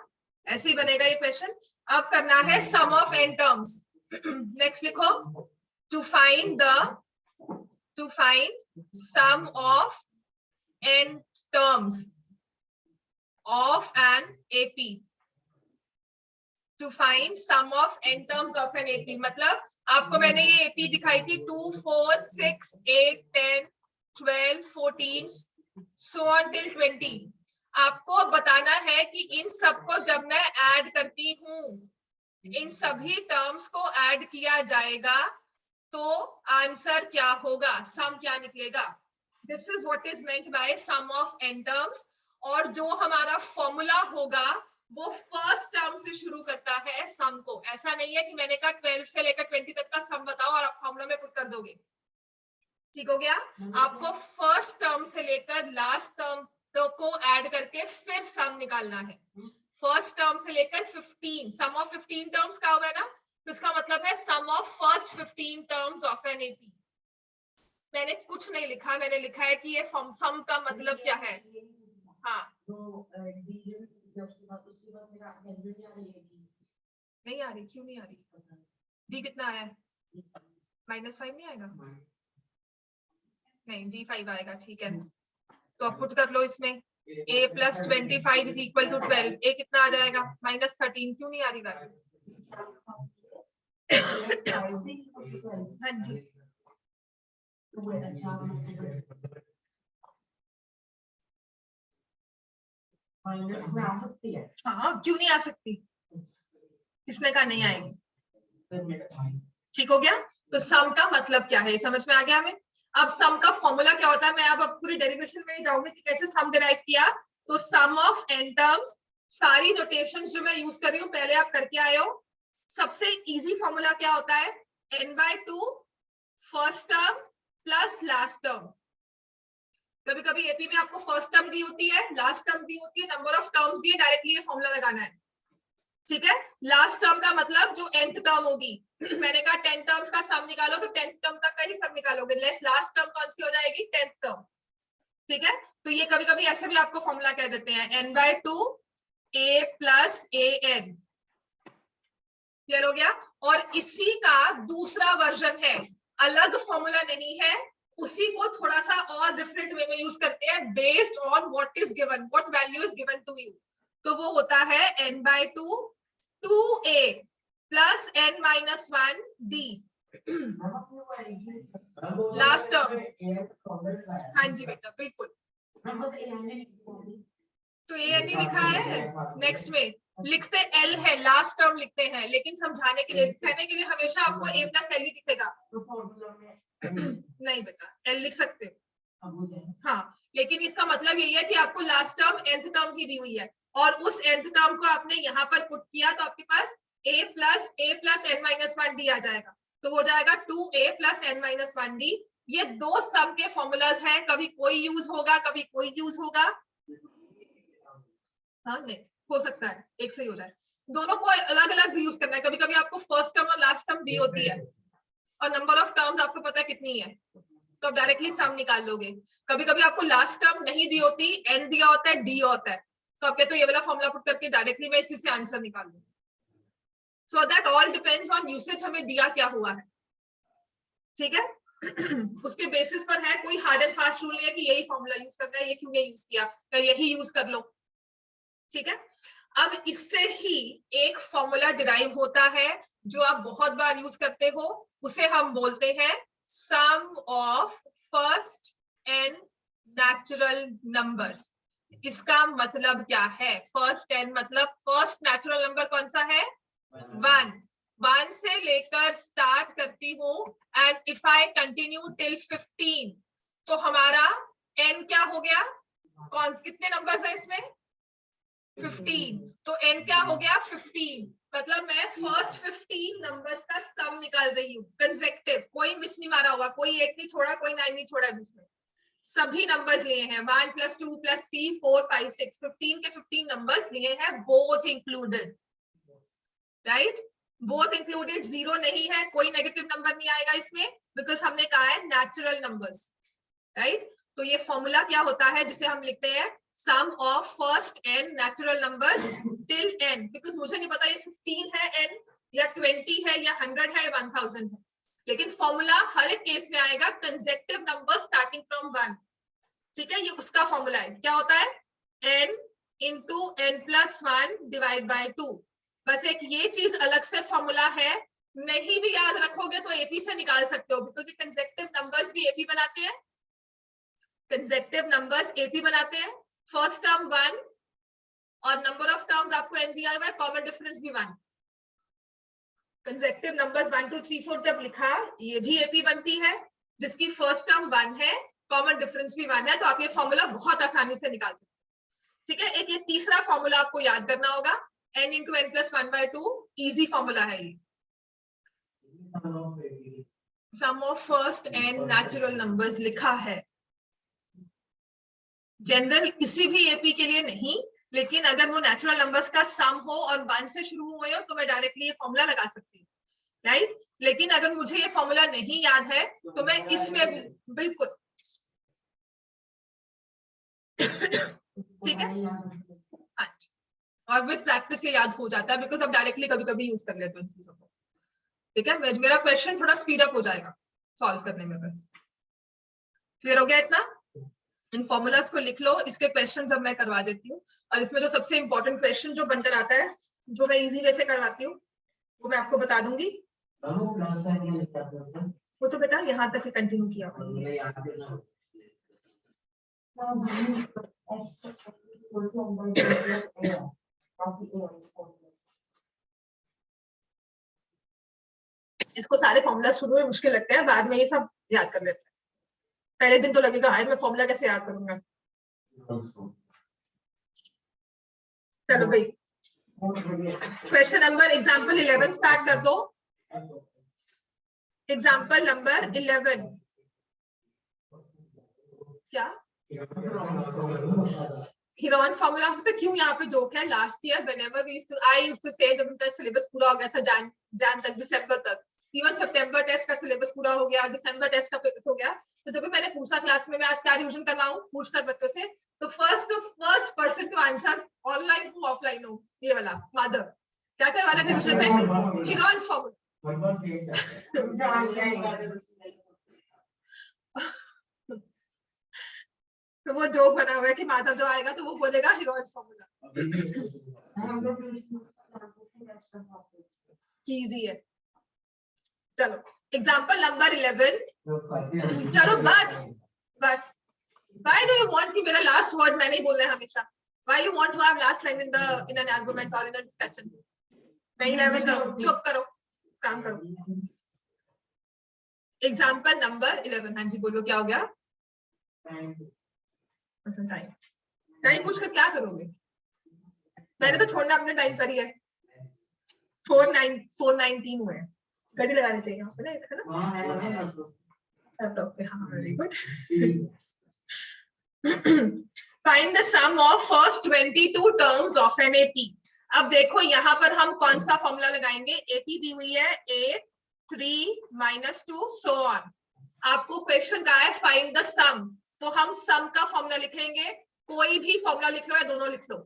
ऐसे ही बनेगा ये क्वेश्चन। अब करना है sum of n terms. Next लिखो, to find sum of n terms of an AP। To find sum of n terms of an AP मतलब आपको मैंने ये AP दिखाई थी 2 4 6 8 10 12 14 so on till 20। आपको बताना है कि इन सबको जब मैं ऐड करती हूँ, इन सभी टर्म्स को ऐड किया जाएगा तो आंसर क्या होगा, सम क्या निकलेगा। This is what is meant by sum of n terms. और जो हमारा फॉर्मूला होगा वो फर्स्ट टर्म से शुरू करता है सम को। ऐसा नहीं है कि मैंने कहा 12 से लेकर 20 तक का सम बताओ और आप फॉर्मूला में पुट कर दोगे। ठीक हो गया? आपको फर्स्ट टर्म से लेकर लास्ट टर्म को ऐड करके फिर सम निकालना है। फर्स्ट टर्म से लेकर 15, सम ऑफ 15 टर्म्स का होगा ना, तो इसका मतलब है sum of first 15 terms of an AP. मैंने कुछ नहीं लिखा, मैंने लिखा है कि ये सम का मतलब क्या है। हाँ, नहीं आ रही, क्यों नहीं आ रही? डी कितना आया है? -5 नहीं आएगा? नहीं, D5 आएगा, ठीक है। तो अब पुट कर लो इसमें, a + 25 = 12। a कितना आ जाएगा? -13। क्यों नहीं आ रही वैल्यू? हाँ जी, माइनस में आ सकती है। हाँ, क्यों नहीं आ सकती? किसने कहा नहीं आएगी? ठीक हो गया। तो सम का मतलब क्या है, समझ में आ गया हमें। अब सम का फॉर्मूला क्या होता है, मैं अब पूरी डेरिवेशन में जाऊंगी कि कैसे सम डिराइव किया। तो सम ऑफ n टर्म्स, सारी नोटेशंस जो मैं यूज कर रही हूँ पहले आप करके आए हो। सबसे इजी फॉर्मूला क्या होता है? n/2 first term plus last term. कभी कभी एपी में आपको फर्स्ट टर्म दी होती है, लास्ट टर्म दी होती है, नंबर ऑफ टर्म्स दिए, डायरेक्टली ये फॉर्मूला लगाना है। ठीक है। लास्ट टर्म का मतलब जो nth टर्म होगी मैंने कहा 10 टर्म्स का सम निकालो, तो 10th टर्म तक का ही सम निकालोगे। लेस लास्ट टर्म कौन सी हो जाएगी? 10th term. ठीक है। तो ये कभी कभी ऐसे भी आपको फॉर्मूला कह देते हैं, n/2 a + an। क्लियर हो गया। और इसी का दूसरा वर्जन है, अलग फॉर्मूला नहीं है, उसी को थोड़ा सा और डिफरेंट वे में यूज करते हैं, based on what is given, what value is given to you. तो वो होता है n/2 2a + n-1 d। Last term. हाँ जी बेटा, बिल्कुल। तो a नहीं लिखा है, नेक्स्ट में लिखते l है, लास्ट टर्म लिखते हैं, लेकिन समझाने के लिए, कहने के लिए हमेशा आपको a + l ही दिखेगा। नहीं बेटा, l लिख सकते हो। हाँ, लेकिन इसका मतलब यही है कि आपको लास्ट टर्म nth टर्म ही दी हुई है, और उस nth टर्म को आपने यहाँ पर पुट किया, तो आपके पास a + n-1 d आ जाएगा। तो हो जाएगा 2a + n-1 d। ये दो सम के फॉर्मूलाज हैं, कभी कोई यूज होगा, कभी कोई यूज होगा। हाँ, नहीं हो सकता है एक से ही हो जाए, दोनों को अलग अलग भी यूज करना है। कभी कभी आपको फर्स्ट टर्म और लास्ट टर्म दी होती है, और नंबर ऑफ टर्म्स आपको पता है कितनी है, तो आप डायरेक्टली सम निकाल लोगे। कभी कभी आपको लास्ट टर्म नहीं दी होती, n दिया होता है, d होता है, तो आप कहते हो ये वाला फॉर्मूला पुट करके डायरेक्टली मैं इसी से आंसर निकाल लूं। So that all depends on usage, हमें दिया क्या हुआ है। ठीक है। उसके बेसिस पर है, कोई हार्ड एंड फास्ट रूल नहीं है कि यही फॉर्मूला यूज करना है, ये क्यों नहीं यूज किया, तो यही यूज कर लो। ठीक है। अब इससे ही एक फॉर्मूला डिराइव होता है जो आप बहुत बार यूज करते हो, उसे हम बोलते हैं sum of first n natural numbers. इसका मतलब क्या है? फर्स्ट एन मतलब फर्स्ट नेचुरल नंबर कौन सा है? 1 से लेकर स्टार्ट करती हूँ, and if I continue till 15, तो हमारा एन क्या हो गया? कौन, कितने नंबर्स है इसमें? 15। तो n क्या हो गया? 15। मतलब मैं फर्स्ट 15 नंबर्स का सम निकाल रही हूँ, कंसेक्टिव, कोई मिस नहीं मारा हुआ, कोई 8 नहीं छोड़ा, कोई 9 नहीं छोड़ा, बीच में सभी नंबर्स लिए हैं, 1 + 2 + 3 4 5 6, 15 के 15 नंबर्स लिए हैं, both included. Right, both included, zero नहीं है, कोई नेगेटिव नंबर नहीं आएगा इसमें, बिकॉज हमने कहा है नेचुरल नंबर्स। राइट, तो ये फॉर्मूला क्या होता है जिसे हम लिखते हैं sum of first n natural numbers till n, because मुझे नहीं पता ये 15 है n या 20 है या 100 है या 1000 है, लेकिन फॉर्मूला हर एक केस में आएगा कंसेक्टिव नंबर स्टार्टिंग फ्रॉम 1। ठीक है, ये उसका फॉर्मूला है, क्या होता है? n × n+1 / 2। बस एक ये चीज अलग से फॉर्मूला है, नहीं भी याद रखोगे तो एपी से निकाल सकते हो, बिकॉज ये कंसेक्टिव नंबर्स भी एपी बनाते हैं, कंसेक्टिव नंबर्स एपी बनाते हैं। फर्स्ट टर्म 1 और नंबर ऑफ टर्म्स आपको n दिया हुआ है, कॉमन डिफरेंस भी 1। कंसेक्टिव नंबर्स 1 2 3 4 जब लिखा, ये भी एपी बनती है, जिसकी फर्स्ट टर्म 1 है, कॉमन डिफरेंस भी 1 है, तो आप ये फॉर्मूला बहुत आसानी से निकाल सकते हैं। ठीक है, एक ये तीसरा फॉर्मूला आपको याद करना होगा, n × n+1/2, इजी फॉर्मूला है ये, sum of first n natural numbers लिखा है। जनरल किसी भी एपी के लिए नहीं, लेकिन अगर वो नेचुरल नंबर्स का सम हो और 1 से शुरू हुए हो, तो मैं डायरेक्टली ये फॉर्मूला लगा सकती हूँ। राइट, लेकिन अगर मुझे ये फॉर्मूला नहीं याद है तो मैं इसमें बिल्कुल ठीक है। अच्छा, और विद प्रैक्टिस ये याद हो जाता है, बिकॉज अब डायरेक्टली कभी कभी यूज कर लेते हैं इन चीजों को। ठीक है, मेरा क्वेश्चन थोड़ा स्पीड अप हो जाएगा सॉल्व करने में। बस क्लियर हो गया इतना? इन फॉर्मूलाज को लिख लो, इसके क्वेश्चन अब मैं करवा देती हूँ। और इसमें जो सबसे इंपॉर्टेंट क्वेश्चन जो बनकर आता है, जो मैं इजी वे से करवाती हूँ, वो मैं आपको बता दूंगी। वो तो बेटा यहाँ तक ही कंटिन्यू किया हुआ। इसको सारे फॉर्मूला शुरू में मुश्किल लगते हैं, बाद में ये सब याद कर लेते हैं। पहले दिन तो लगेगा हाय मैं फॉर्मूला कैसे याद करूंगा। चलो भाई, क्वेश्चन नंबर एग्जांपल 11 स्टार्ट कर दो। एग्जांपल नंबर 11 क्या Heron's फॉर्मूला होता है। क्यों यहाँ पे जोक है? Last year whenever we used to, I used to say, जब उनका सिलेबस पूरा हो गया था जान तक, दिसंबर तक, इवन सितंबर टेस्ट का सिलेबस पूरा हो गया, दिसंबर टेस्ट का पेपर हो गया, तो जब भी मैंने पूछा क्लास में मैं आज क्या रिवीजन करवाऊं, पूछकर बच्चों से, तो first person to answer online हो ऑफलाइन हो, ये वाला माधव, क्या करवाना था रिवीजन में? Heron's formula. तो वो जो बना हुआ है कि माधव जो आएगा तो वो बोलेगा Heron's फॉर्मूला। इजी है। चलो एग्जांपल नंबर 11। चलो बस why do you want कि मेरा लास्ट वर्ड मैंने ही बोलना है हमेशा? why you want to have last line in an argument or in a discussion? नहीं 11 करो, चुप करो, काम करो। Example number 11। हाँ जी बोलो, क्या हो गया? टाइम पूछकर क्या करोगे? मैंने तो छोड़ना अपने टाइम पर ही है। 419 हुए हैं, घड़ी लगानी चाहिए यहाँ पे, है ना? लैपटॉप पे। हाँ very good. Find the sum of first 22 terms of an AP. अब देखो यहाँ पर हम कौन सा फॉर्मूला लगाएंगे? एपी दी हुई है 8, 3, -2 सो ऑन। आपको क्वेश्चन का है फाइंड द सम, तो हम सम का फॉर्मूला लिखेंगे। कोई भी फॉर्मूला लिख लो या दोनों लिख लो,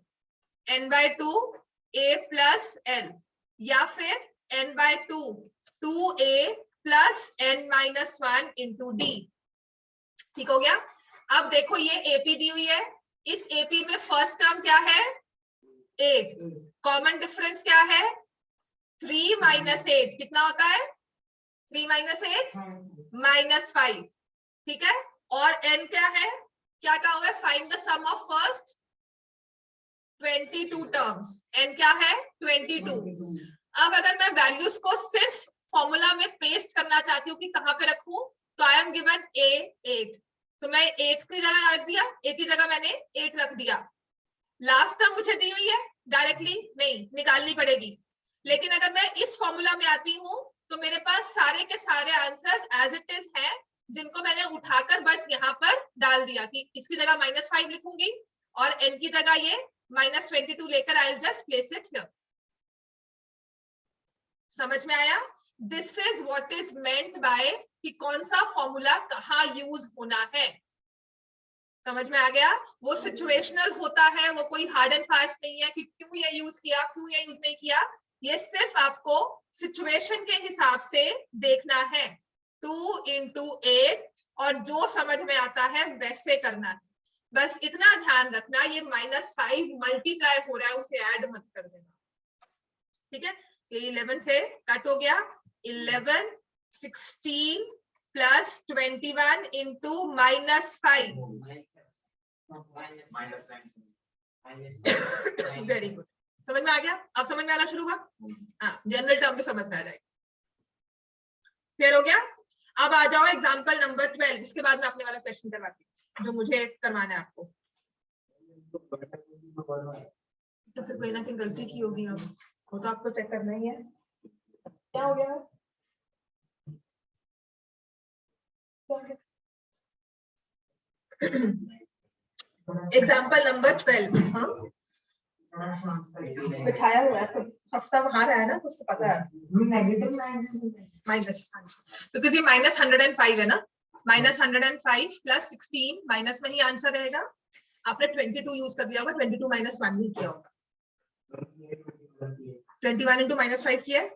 n/2 a + l, या फिर n/2 2a + n-1 × d। ठीक हो गया? अब देखो ये एपी दी हुई है, इस एपी में फर्स्ट टर्म क्या है? 8। कॉमन डिफरेंस क्या है? 3 - 8 कितना होता है? 3 - 8 -5। ठीक है, और n क्या है? क्या कहा हुआ है? Find the sum of first 22 terms. n क्या है? 22। अब अगर मैं वैल्यूज को सिर्फ फॉर्मूला में पेस्ट करना चाहती हूँ कि कहाँ पे रखूं, तो आई एम गिवन a 8, तो मैं 8 की जगह रख दिया, a की जगह मैंने 8 रख दिया। लास्ट टर्म मुझे दी हुई है, डायरेक्टली नहीं निकालनी पड़ेगी। लेकिन अगर मैं इस फॉर्मूला में आती हूँ तो मेरे पास सारे के सारे आंसर्स एज इट इज हैं, जिनको मैंने उठाकर बस यहाँ पर डाल दिया कि इसकी जगह -5 लिखूंगी और n की जगह ये -22 लेकर I will just place it here. समझ में आया? This is what is meant bye कि कौन सा फॉर्मूला कहाँ यूज होना है। समझ में आ गया? वो सिचुएशनल होता है, वो कोई हार्ड एंड फास्ट नहीं है कि क्यों ये यूज किया, क्यों ये यूज नहीं किया। ये सिर्फ आपको सिचुएशन के हिसाब से देखना है। 2 × 8 और जो समझ में आता है वैसे करना है। बस इतना ध्यान रखना, ये -5 मल्टीप्लाई हो रहा है, उसे ऐड मत कर देना। ठीक है, ये 11 से कट हो गया। 11 16 + 21 × -5। वेरी गुड, समझ में आ गया? अब समझ में आना शुरू हुआ? हाँ, जनरल टर्म भी समझ में आ जाएगा। क्लियर हो गया? अब आ जाओ एग्जांपल नंबर 12। इसके बाद मैं अपने वाला क्वेश्चन करवाती हूँ जो मुझे करवाना है आपको। तो फिर कोई ना कोई गलती की होगी, अब वो तो आपको चेक करना ही है। क्या हो गया? Example number 12। हाँ बिठाया हुआ है, हफ्ता वहां रहा है ना, तो उसको पता है माइनस, बिकॉज ये -105 है ना। -105 + 16 माइनस में ही आंसर रहेगा। आपने 22 यूज कर लिया होगा, 22 - 1 नहीं किया होगा। 21 इंटू -5 किया है,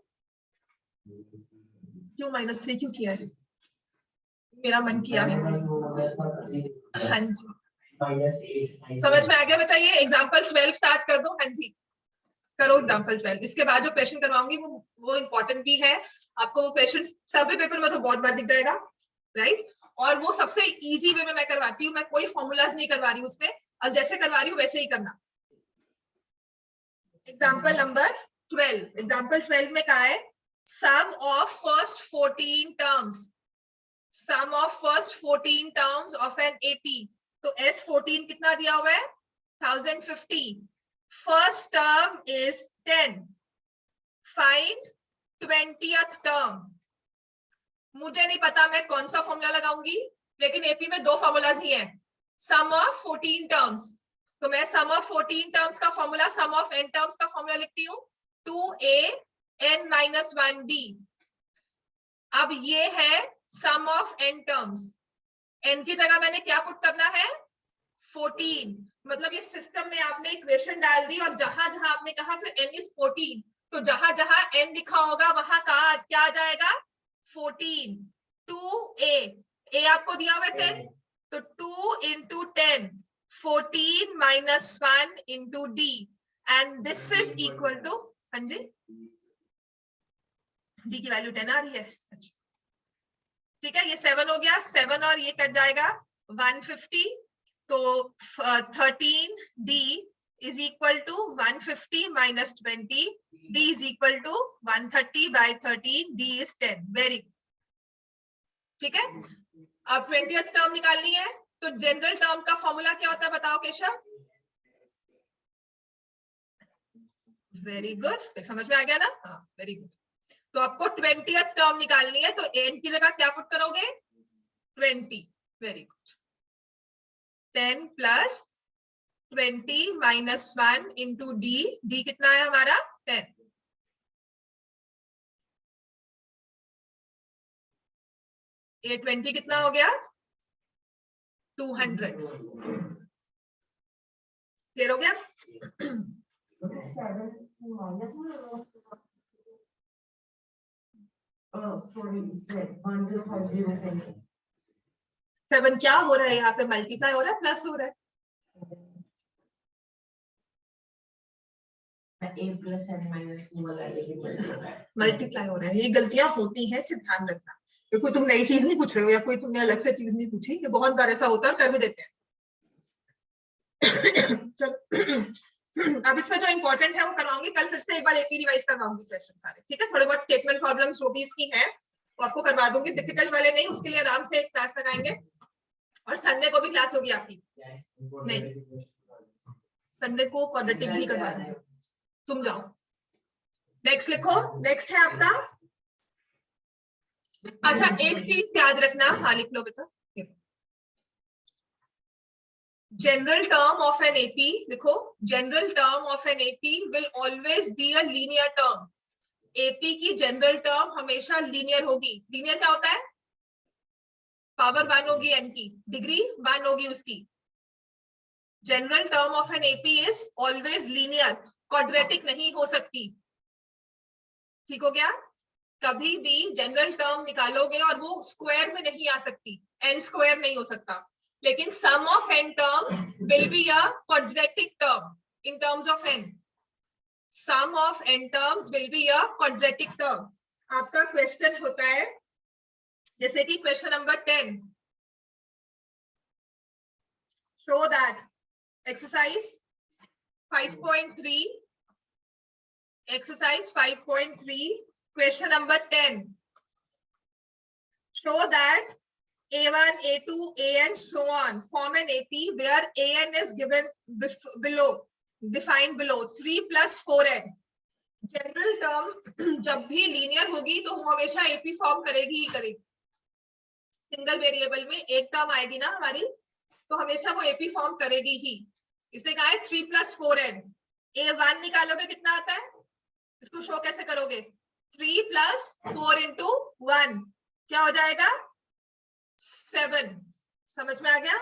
क्यों -3 क्यों किया है? मेरा मन किया। हाँ जी, समझ में आ गया बेटा? ये एग्जाम्पल 12 स्टार्ट कर दो। हाँ जी, करो एग्जाम्पल 12। इसके बाद जो क्वेश्चन करवाऊंगी वो इंपॉर्टेंट भी है। आपको वो क्वेश्चन सर्वे पेपर में तो बहुत बार दिख जाएगा, राइट? और वो सबसे इजी वे में मैं करवाती हूँ, मैं कोई फॉर्मूलाज नहीं करवा रही हूँ उसमें, और जैसे करवा रही हूँ वैसे ही करना। एग्जाम्पल नंबर 12, एग्जाम्पल 12 में कहा है sum of first 14 terms, sum of first 14 terms of an AP. तो S14 कितना दिया हुआ है? 1050। First term is 10, find 20th term. मुझे नहीं पता मैं कौन सा फॉर्मूला लगाऊंगी, लेकिन एपी में 2 फॉर्मूलाज ही हैं, सम ऑफ 14 टर्म्स। तो मैं सम ऑफ 14 टर्म्स का formula, sum of n terms का फॉर्मूला लिखती हूँ 2an-1d। अब ये है sum of n terms, n की जगह मैंने क्या पुट करना है? 14। मतलब ये सिस्टम में आपने इक्वेशन डाल दी और जहां जहां आपने कहा फिर n इज 14, तो जहां जहां n लिखा होगा वहां कहा क्या आ जाएगा? 14। 2a, a आपको दिया हुआ 10, तो 2 into 10, 14 minus 1 into d, and this is equal to, हाँ जी, d की वैल्यू 10 आ रही है। अच्छा ठीक है, ये 7 हो गया, 7 और ये कट जाएगा 150, तो 13d is equal to 150 minus 20, d is equal to 130 by 13, d is 10। Very good, ठीक है। अब 20th टर्म निकालनी है, तो जनरल टर्म का फॉर्मूला क्या होता है बताओ केशव? वेरी गुड, समझ में आ गया ना? हाँ, वेरी गुड। तो आपको 20th टर्म निकालनी है, तो n की जगह क्या पुट करोगे? 20। Very good. 10 plus 20 minus 1 into D, D कितना है हमारा? 10। ये 20 कितना हो गया? 200। क्लियर हो गया? सेवन क्या हो रहा है यहाँ पे? मल्टीप्लाई हो रहा है, प्लस हो रहा है? मल्टीप्लाई हो रहा है। ये गलतियां होती हैं, सिर्फ ध्यान रखना। ये कोई तुम नई चीज नहीं पूछ रहे हो या कोई तुमने अलग से चीज नहीं पूछी, ये बहुत बार ऐसा होता है, कर भी देते हैं। अब इसमें जो इंपॉर्टेंट है वो करवाऊंगी कल, फिर से एक बार एपी रिवाइज करवाऊंगी क्वेश्चन सारे, ठीक है? थोड़े बहुत स्टेटमेंट प्रॉब्लम्स जो भी इसकी है वो आपको करवा दूंगी, डिफिकल्ट वाले नहीं, उसके लिए आराम से एक क्लास लगाएंगे। और संडे को भी क्लास होगी आपकी? नहीं, संडे को क्वाड्रेटिक भी करवा दूंगी, तुम जाओ। नेक्स्ट लिखो, नेक्स्ट है आपका, अच्छा एक चीज याद रखना, हाँ लिख लो बेटा, general term of an AP लिखो, general term of an AP will always be a linear term. AP की जनरल टर्म हमेशा लीनियर होगी। लीनियर क्या होता है? पावर 1 होगी एन की, डिग्री 1 होगी उसकी। General term of an AP is always linear, quadratic नहीं हो सकती। ठीक हो गया? कभी भी जनरल टर्म निकालोगे और वो स्क्वायर में नहीं आ सकती, एन स्क्वायर नहीं हो सकता। लेकिन sum of n terms will be a quadratic term in terms of n. Sum of n terms will be a quadratic term. आपका क्वेश्चन होता है जैसे कि question number 10, show that exercise 5.3, exercise 5.3, question number 10. Show that A1, A2, AN, so on form an AP where AN is given below, defined below 3 plus 4N. General term जब भी लीनियर होगी तो वो हमेशा एपी फॉर्म करेगी ही करेगी। सिंगल वेरिएबल में एक टर्म आएगी ना हमारी, तो हमेशा वो एपी फॉर्म करेगी ही। इसने कहा है 3 plus 4N। A1 निकालोगे कितना आता है? इसको शो कैसे करोगे? 3 plus 4 into 1 क्या हो जाएगा? 7। समझ में आ गया?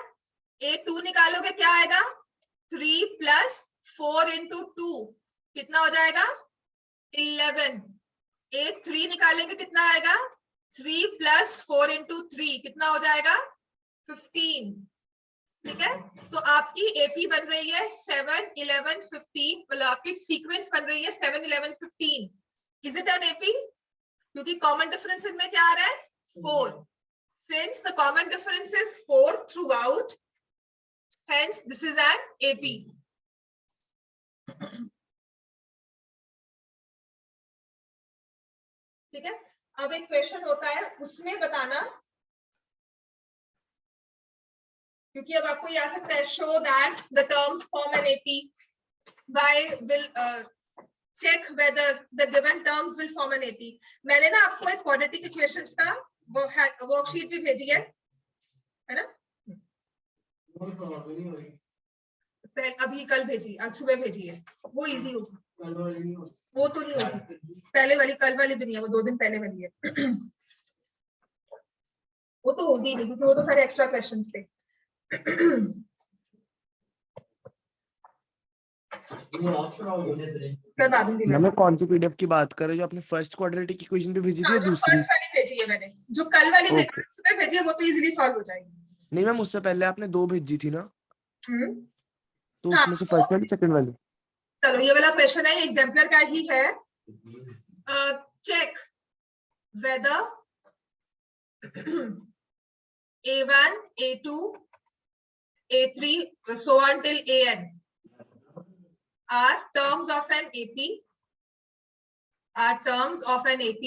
A2 निकालोगे क्या आएगा? 3 plus 4 into 2 कितना हो जाएगा? 11, एक 3 निकालेंगे कितना आएगा? 3 + 4 × 3 कितना हो जाएगा? 15। ठीक है, तो आपकी एपी बन रही है 7, 11, 15, मतलब आपकी सीक्वेंस बन रही है 7, 11, 15। Is it an AP? क्योंकि कॉमन डिफरेंस इनमें क्या आ रहा है? 4. Since the common difference is 4 throughout, hence this is an AP. ठीक है, अब एक क्वेश्चन होता है उसमें बताना, क्योंकि अब आपको ये आ सकता है show that the terms form an AP by will check whether the given terms will form an AP. मैंने ना आपको एक quadratic equations का वो वर्कशीट भी भेजी है ना? अभी कल भेजी, आज सुबह भेजी है, वो इजी होगी। वो तो नहीं होगी, पहले वाली, कल वाली भी नहीं है, वो 2 दिन पहले वाली है। वो तो होगी नहीं, क्योंकि वो तो सारे एक्स्ट्रा क्वेश्चंस थे। करवा दूंगी मैं कौन सी पीडीएफ की बात कर रहे हो, जो आपने फर्स्ट क्वाड्रेटिक इक्वेशन पे भेजी थी या दूसरी? फर्स्ट वाली भेजी है मैंने, जो कल वाली Okay. सुबह भेजी है वो तो इजीली सॉल्व हो जाएगी। नहीं मैम, उससे पहले आपने 2 भेजी थी ना, तो हाँ, उसमें से फर्स्ट वाली सेकंड वाली? चलो ये वाला क्वेश्चन है, एग्जाम्पलर का ही है। Check whether A1, A2, A3, so on till AN are terms of an AP. Are terms of an AP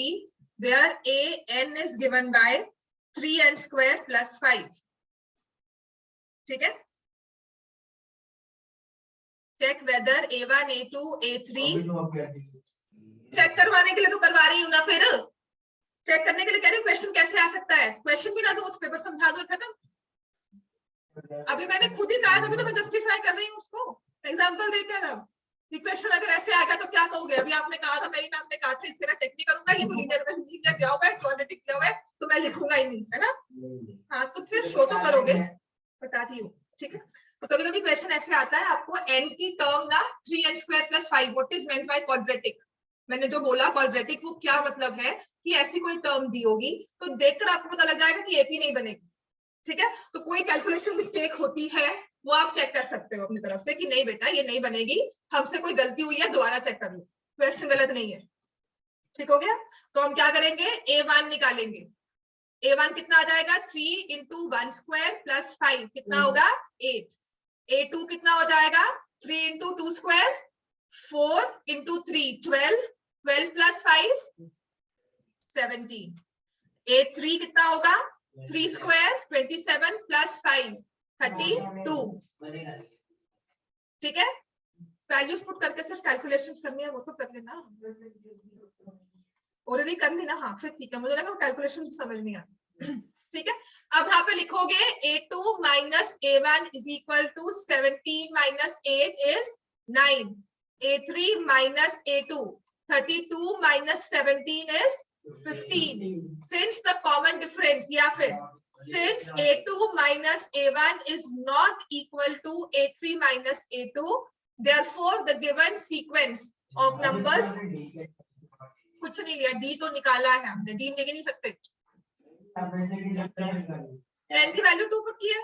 where AN is given by 3n square plus 5. ठीक है, check whether A1, A2, A3 check करवाने के लिए तो करवा रही हूँ ना, फिर चेक करने के लिए कह रही हूँ क्वेश्चन कैसे आ सकता है, क्वेश्चन भी ना दो उस पे, बस समझा दो खत्म। अभी मैंने खुद ही कहा, तभी तो मैं जस्टिफाई कर रही हूँ उसको, एग्जांपल देकर। अब इक्वेशन अगर ऐसे आ गया तो क्या कहोगे? अभी आपने कहा था, मेरी मैम ने कहा था इससे मैं चेक नहीं करूंगा, ये तो लीनियर दिया हुआ है, क्वाड्रेटिक दिया हुआ है, तो मैं लिखूंगा ही नहीं, है ना? हाँ, तो फिर शो तो करोगे, बताती हूँ। ठीक है, तो कभी कभी क्वेश्चन ऐसे आता है, आपको n की टर्म ना 3n² + 5, what is meant by quadratic. मैंने जो बोला क्वाड्रेटिक, वो क्या मतलब है कि ऐसी कोई टर्म दी होगी, तो देखकर आपको पता लग जाएगा कि एपी नहीं बनेगी। ठीक है, तो कोई कैलकुलेशन मिस्टेक होती है वो आप चेक कर सकते हो अपनी तरफ से कि नहीं बेटा ये नहीं बनेगी, हमसे कोई गलती हुई है, दोबारा चेक कर लो, क्वेश्चन गलत नहीं है। ठीक हो गया, तो हम क्या करेंगे, A1 निकालेंगे। A1 कितना आ जाएगा? 3 × 1² + 5 कितना होगा? 8। A2 कितना हो जाएगा? 3 × 2², 4 × 3 12, 12 + 5 17। A3 कितना होगा? 3² 27 + 5 32। ठीक है, वैल्यूज पुट करके सिर्फ कैलकुलेशंस करनी है, वो तो कर लेना, ऑलरेडी कर ली ना? हाँ, फिर ठीक है, मुझे लगा कैलकुलेशन समझ नहीं आ। ठीक है, अब यहाँ पे लिखोगे A2 - A1 = 17 - 8 is 9। A3 - A2 32 - 17 is 15। Since the common difference, या फिर since A2 - A1 is not equal to A3 - A2, therefore the given sequence of numbers, कुछ नहीं लिया, डी तो निकाला है हमने, डी लेके नहीं सकते। n की वैल्यू 2 पुट की है।